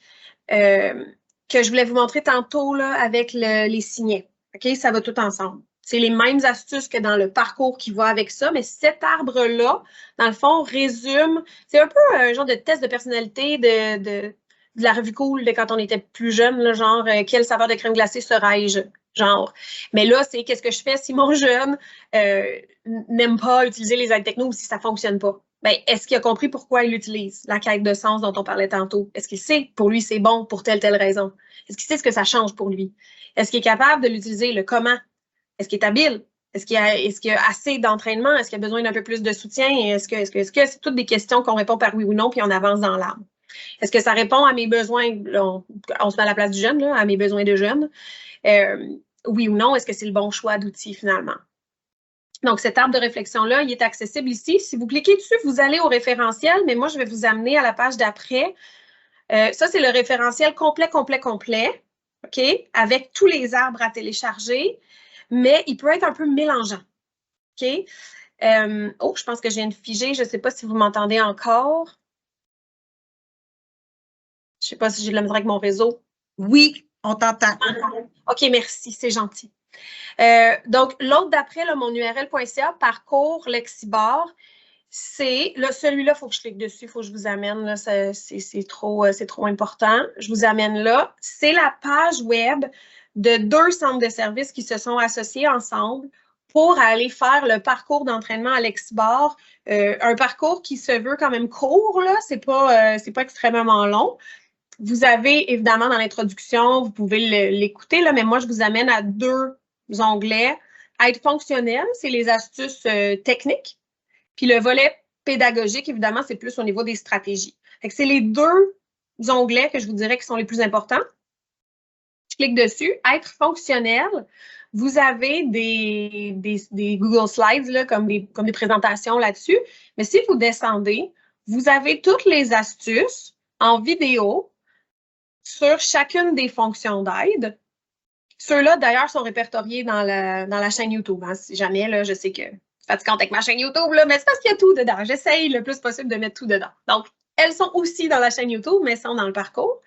que je voulais vous montrer tantôt là, avec les signets. OK? Ça va tout ensemble. C'est les mêmes astuces que dans le parcours qui va avec ça, mais cet arbre-là, dans le fond, résume, c'est un peu un genre de test de personnalité de la revue Cool de quand on était plus jeune, là, genre quelle saveur de crème glacée serais-je? Genre. Mais là, c'est qu'est-ce que je fais si mon jeune n'aime pas utiliser les aides techno ou si ça ne fonctionne pas? Ben, est-ce qu'il a compris pourquoi il l'utilise? La quête de sens dont on parlait tantôt. Est-ce qu'il sait pour lui c'est bon pour telle raison? Est-ce qu'il sait ce que ça change pour lui? Est-ce qu'il est capable de l'utiliser? Le comment? Est-ce qu'il est habile? Est-ce qu'il y a assez d'entraînement? Est-ce qu'il a besoin d'un peu plus de soutien? Est-ce que c'est toutes des questions qu'on répond par oui ou non, puis on avance dans l'arbre? Est-ce que ça répond à mes besoins? Là, on se met à la place du jeune, là, à mes besoins de jeune. Oui ou non, est-ce que c'est le bon choix d'outil finalement? Donc, cet arbre de réflexion-là, il est accessible ici. Si vous cliquez dessus, vous allez au référentiel, mais moi, je vais vous amener à la page d'après. Ça, c'est le référentiel complet, OK? Avec tous les arbres à télécharger, mais il peut être un peu mélangeant, OK? Je pense que je viens de figer. Je ne sais pas si vous m'entendez encore. Je ne sais pas si j'ai de la misère avec mon réseau. Oui, on t'entend. OK, merci, c'est gentil. Donc, l'autre d'après, mon url.ca, parcours Lexibar, c'est, là, celui-là, il faut que je clique dessus, il faut que je vous amène, là, c'est trop important. Je vous amène là. C'est la page web de 2 centres de services qui se sont associés ensemble pour aller faire le parcours d'entraînement à Lexibar. Un parcours qui se veut quand même court, là, c'est pas extrêmement long. Vous avez, évidemment, dans l'introduction, vous pouvez l'écouter, là, mais moi, je vous amène à 2 onglets. Aide fonctionnelle, c'est les astuces techniques. Puis le volet pédagogique, évidemment, c'est plus au niveau des stratégies. C'est les 2 onglets que je vous dirais qui sont les plus importants. Je clique dessus. Être fonctionnel, vous avez des Google Slides là, comme des présentations là-dessus. Mais si vous descendez, vous avez toutes les astuces en vidéo sur chacune des fonctions d'aide. Ceux-là, d'ailleurs, sont répertoriés dans la chaîne YouTube. Hein. Si jamais, là, je sais que c'est fatigant avec ma chaîne YouTube, là, mais c'est parce qu'il y a tout dedans. J'essaye le plus possible de mettre tout dedans. Donc, elles sont aussi dans la chaîne YouTube, mais sont dans le parcours.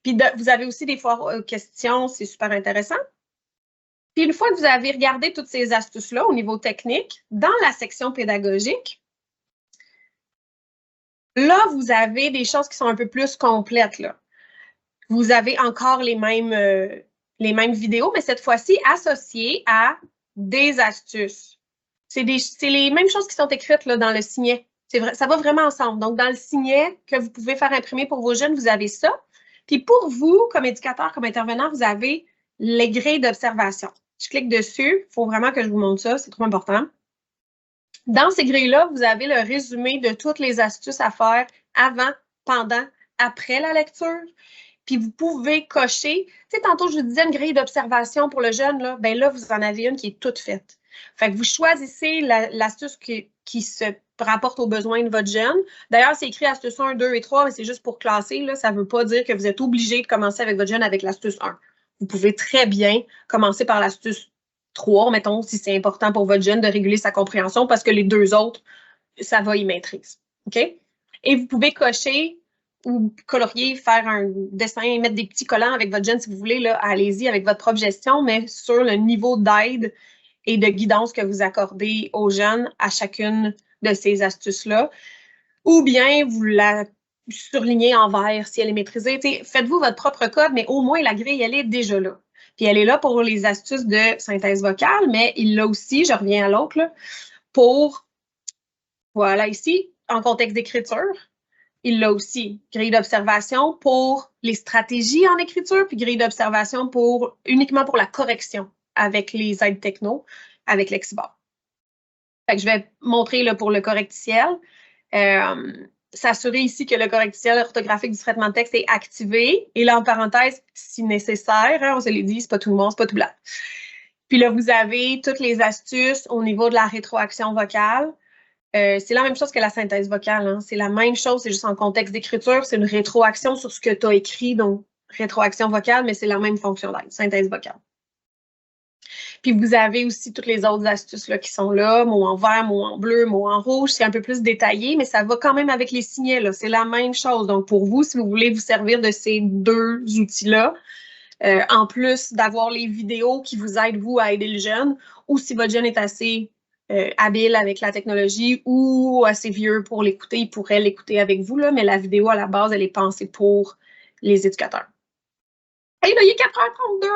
Puis, vous avez aussi des fois questions, c'est super intéressant. Puis, une fois que vous avez regardé toutes ces astuces-là au niveau technique, dans la section pédagogique, là, vous avez des choses qui sont un peu plus complètes, là. Vous avez encore les mêmes vidéos, mais cette fois-ci associées à des astuces. C'est les mêmes choses qui sont écrites là, dans le signet. Ça va vraiment ensemble. Donc, dans le signet que vous pouvez faire imprimer pour vos jeunes, vous avez ça. Puis pour vous, comme éducateur, comme intervenant, vous avez les grilles d'observation. Je clique dessus. Il faut vraiment que je vous montre ça. C'est trop important. Dans ces grilles-là, vous avez le résumé de toutes les astuces à faire avant, pendant, après la lecture. Puis vous pouvez cocher. Tu sais, tantôt, je vous disais une grille d'observation pour le jeune, là. Bien là, vous en avez une qui est toute faite. Fait que vous choisissez l'astuce qui se rapporte aux besoins de votre jeune. D'ailleurs, c'est écrit astuce 1, 2 et 3, mais c'est juste pour classer. Là. Ça ne veut pas dire que vous êtes obligé de commencer avec votre jeune avec l'astuce 1. Vous pouvez très bien commencer par l'astuce 3, mettons, si c'est important pour votre jeune de réguler sa compréhension, parce que les deux autres, ça va y maîtrise. OK? Et vous pouvez cocher ou colorier, faire un dessin, mettre des petits collants avec votre jeune si vous voulez, là, allez-y avec votre propre gestion, mais sur le niveau d'aide et de guidance que vous accordez aux jeunes à chacune de ces astuces-là. Ou bien vous la surlignez en vert si elle est maîtrisée. Faites-vous votre propre code, mais au moins la grille, elle est déjà là. Puis elle est là pour les astuces de synthèse vocale, mais il l'a aussi, je reviens à l'autre, pour, voilà ici, en contexte d'écriture. Il l'a aussi, grille d'observation pour les stratégies en écriture, puis grille d'observation uniquement pour la correction avec les aides techno, avec Lexibor. Fait que je vais montrer là, pour le correcticiel. S'assurer ici que le correcticiel orthographique du traitement de texte est activé. Et là, en parenthèse, si nécessaire, hein, on se l'est dit, c'est pas tout le monde, c'est pas tout blanc. Puis là, vous avez toutes les astuces au niveau de la rétroaction vocale. C'est la même chose que la synthèse vocale. Hein. C'est la même chose, c'est juste en contexte d'écriture. C'est une rétroaction sur ce que tu as écrit, donc rétroaction vocale, mais c'est la même fonction d'aide, synthèse vocale. Puis vous avez aussi toutes les autres astuces là, qui sont là, mots en vert, mots en bleu, mots en rouge. C'est un peu plus détaillé, mais ça va quand même avec les signets. Là. C'est la même chose. Donc pour vous, si vous voulez vous servir de ces deux outils-là, en plus d'avoir les vidéos qui vous aident, vous, à aider le jeune, ou si votre jeune est assez habile avec la technologie ou assez vieux pour l'écouter, il pourrait l'écouter avec vous, là, mais la vidéo, à la base, elle est pensée pour les éducateurs. Et là, il est 4h32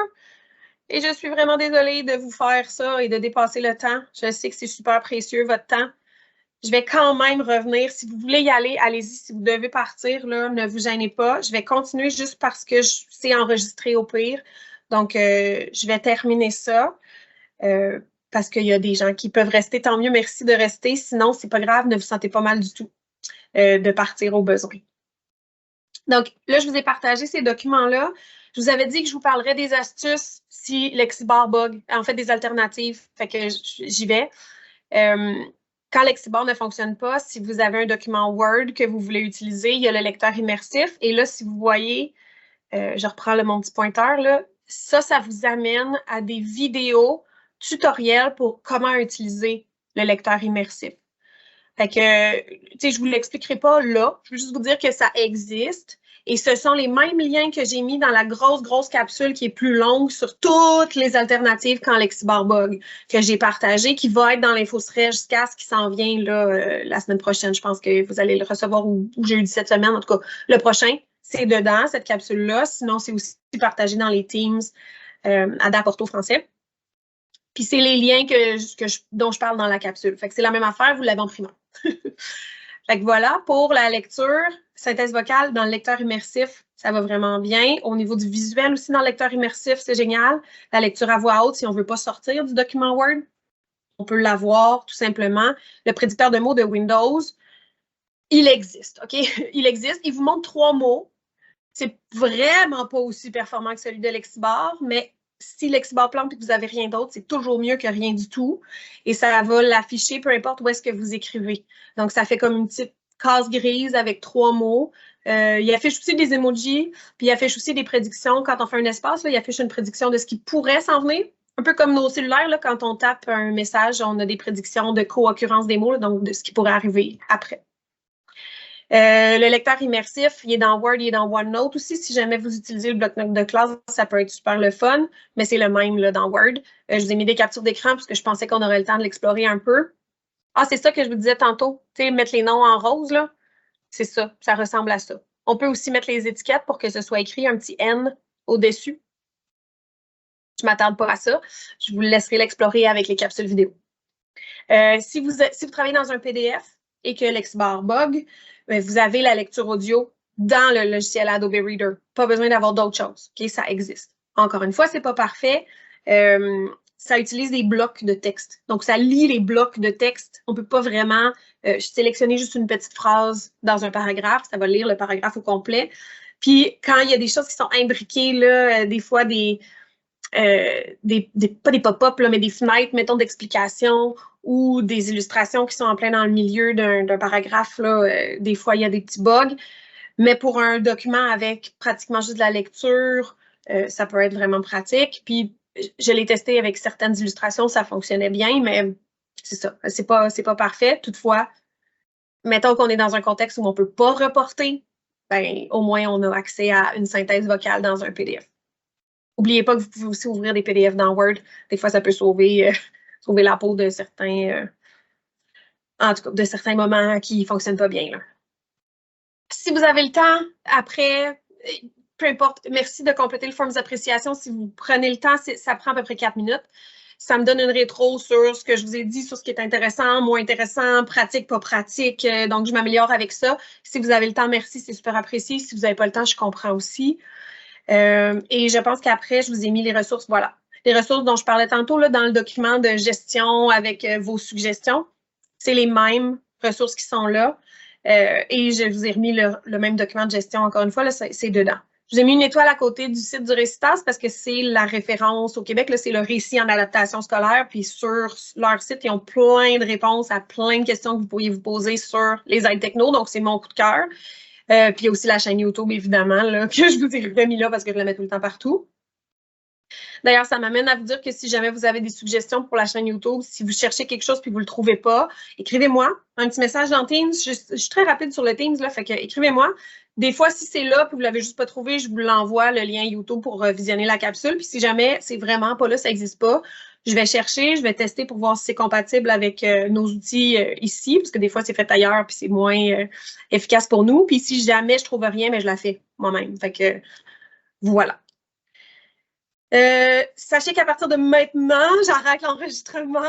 et je suis vraiment désolée de vous faire ça et de dépasser le temps. Je sais que c'est super précieux, votre temps. Je vais quand même revenir. Si vous voulez y aller, allez-y. Si vous devez partir, là, ne vous gênez pas. Je vais continuer juste parce que c'est enregistré au pire. Donc, je vais terminer ça. Parce qu'il y a des gens qui peuvent rester, tant mieux, merci de rester. Sinon, c'est pas grave, ne vous sentez pas mal du tout de partir au besoin. Donc, là, je vous ai partagé ces documents-là. Je vous avais dit que je vous parlerais des astuces si Lexibor bug, en fait, des alternatives. Fait que j'y vais. Quand Lexibor ne fonctionne pas, si vous avez un document Word que vous voulez utiliser, il y a le lecteur immersif. Et là, si vous voyez, je reprends mon petit pointeur, là, ça vous amène à des vidéos tutoriel pour comment utiliser le lecteur immersif. Fait que, tu sais, je vous l'expliquerai pas là. Je veux juste vous dire que ça existe. Et ce sont les mêmes liens que j'ai mis dans la grosse capsule qui est plus longue sur toutes les alternatives quand Lexibor bug que j'ai partagé, qui va être dans l'InfoStress jusqu'à ce qui s'en vient là, la semaine prochaine. Je pense que vous allez le recevoir ou jeudi cette semaine. En tout cas, le prochain, c'est dedans, cette capsule-là. Sinon, c'est aussi partagé dans les Teams Adapt Ortho français. Puis c'est les liens dont je parle dans la capsule. Fait que c'est la même affaire, vous l'avez en primaire. Fait que voilà, pour la lecture, synthèse vocale dans le lecteur immersif, ça va vraiment bien. Au niveau du visuel aussi dans le lecteur immersif, c'est génial. La lecture à voix haute, si on ne veut pas sortir du document Word, on peut l'avoir tout simplement. Le prédicteur de mots de Windows, il existe, OK? Il existe. Il vous montre 3 mots. C'est vraiment pas aussi performant que celui de Lexibor, mais si Lexibor plante et que vous n'avez rien d'autre, c'est toujours mieux que rien du tout. Et ça va l'afficher peu importe où est-ce que vous écrivez. Donc, ça fait comme une petite case grise avec 3 mots. Il affiche aussi des emojis, puis il affiche aussi des prédictions. Quand on fait un espace, là, il affiche une prédiction de ce qui pourrait s'en venir. Un peu comme nos cellulaires, là, quand on tape un message, on a des prédictions de co-occurrence des mots, là, donc de ce qui pourrait arriver après. Le lecteur immersif, il est dans Word, il est dans OneNote aussi. Si jamais vous utilisez le bloc-notes de classe, ça peut être super le fun, mais c'est le même là, dans Word. Je vous ai mis des captures d'écran parce que je pensais qu'on aurait le temps de l'explorer un peu. Ah, c'est ça que je vous disais tantôt. Tu sais, mettre les noms en rose, là, c'est ça, ça ressemble à ça. On peut aussi mettre les étiquettes pour que ce soit écrit un petit N au-dessus. Je ne m'attarde pas à ça. Je vous laisserai l'explorer avec les capsules vidéo. Si vous travaillez dans un PDF et que l'Exbar bug, vous avez la lecture audio dans le logiciel Adobe Reader. Pas besoin d'avoir d'autres choses. Okay? Ça existe. Encore une fois, ce n'est pas parfait. Ça utilise des blocs de texte. Donc, ça lit les blocs de texte. On ne peut pas vraiment sélectionner juste une petite phrase dans un paragraphe. Ça va lire le paragraphe au complet. Puis, quand il y a des choses qui sont imbriquées, là, des fois pas des pop-up, mais des fenêtres, mettons, d'explication ou des illustrations qui sont en plein dans le milieu d'un paragraphe, là, des fois, il y a des petits bugs. Mais pour un document avec pratiquement juste de la lecture, ça peut être vraiment pratique. Puis, je l'ai testé avec certaines illustrations, ça fonctionnait bien, mais c'est ça, c'est pas parfait. Toutefois, mettons qu'on est dans un contexte où on ne peut pas reporter, ben, au moins, on a accès à une synthèse vocale dans un PDF. N'oubliez pas que vous pouvez aussi ouvrir des PDF dans Word. Des fois, ça peut sauver la peau de certains, en tout cas, de certains moments qui ne fonctionnent pas bien, là. Si vous avez le temps, après, peu importe, merci de compléter le form d'appréciation. Si vous prenez le temps, ça prend à peu près 4 minutes. Ça me donne une rétro sur ce que je vous ai dit, sur ce qui est intéressant, moins intéressant, pratique, pas pratique. Donc, je m'améliore avec ça. Si vous avez le temps, merci, c'est super apprécié. Si vous n'avez pas le temps, je comprends aussi. Et je pense qu'après, je vous ai mis les ressources, voilà. Les ressources dont je parlais tantôt là, dans le document de gestion avec vos suggestions, c'est les mêmes ressources qui sont là. Et je vous ai remis le même document de gestion, encore une fois, c'est dedans. Je vous ai mis une étoile à côté du site du Récitas parce que c'est la référence au Québec, c'est le récit en adaptation scolaire. Puis sur leur site, ils ont plein de réponses à plein de questions que vous pourriez vous poser sur les aides techno. Donc, c'est mon coup de cœur. Puis il y a aussi la chaîne YouTube, évidemment, là, que je vous ai remis là parce que je la mets tout le temps partout. D'ailleurs, ça m'amène à vous dire que si jamais vous avez des suggestions pour la chaîne YouTube, si vous cherchez quelque chose et vous ne le trouvez pas, écrivez-moi un petit message dans Teams. Je suis très rapide sur le Teams, là, fait que écrivez-moi. Des fois, si c'est là et vous ne l'avez juste pas trouvé, je vous l'envoie, le lien YouTube pour visionner la capsule. Puis si jamais c'est vraiment pas là, ça n'existe pas, je vais chercher, je vais tester pour voir si c'est compatible avec nos outils ici, parce que des fois, c'est fait ailleurs puis c'est moins efficace pour nous. Puis si jamais je trouve rien, mais je la fais moi-même. Fait que voilà. Sachez qu'à partir de maintenant, j'arrête l'enregistrement.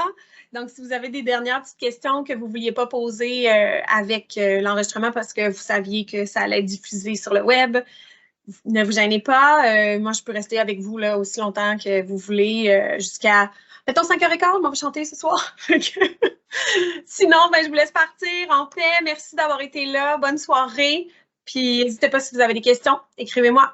Donc, si vous avez des dernières petites questions que vous ne vouliez pas poser avec l'enregistrement parce que vous saviez que ça allait être diffusé sur le web, ne vous gênez pas. Moi, je peux rester avec vous là aussi longtemps que vous voulez, jusqu'à, mettons, 5h15, on va chanter ce soir. Sinon, ben, je vous laisse partir en paix. Merci d'avoir été là. Bonne soirée. Puis, n'hésitez pas si vous avez des questions, écrivez-moi.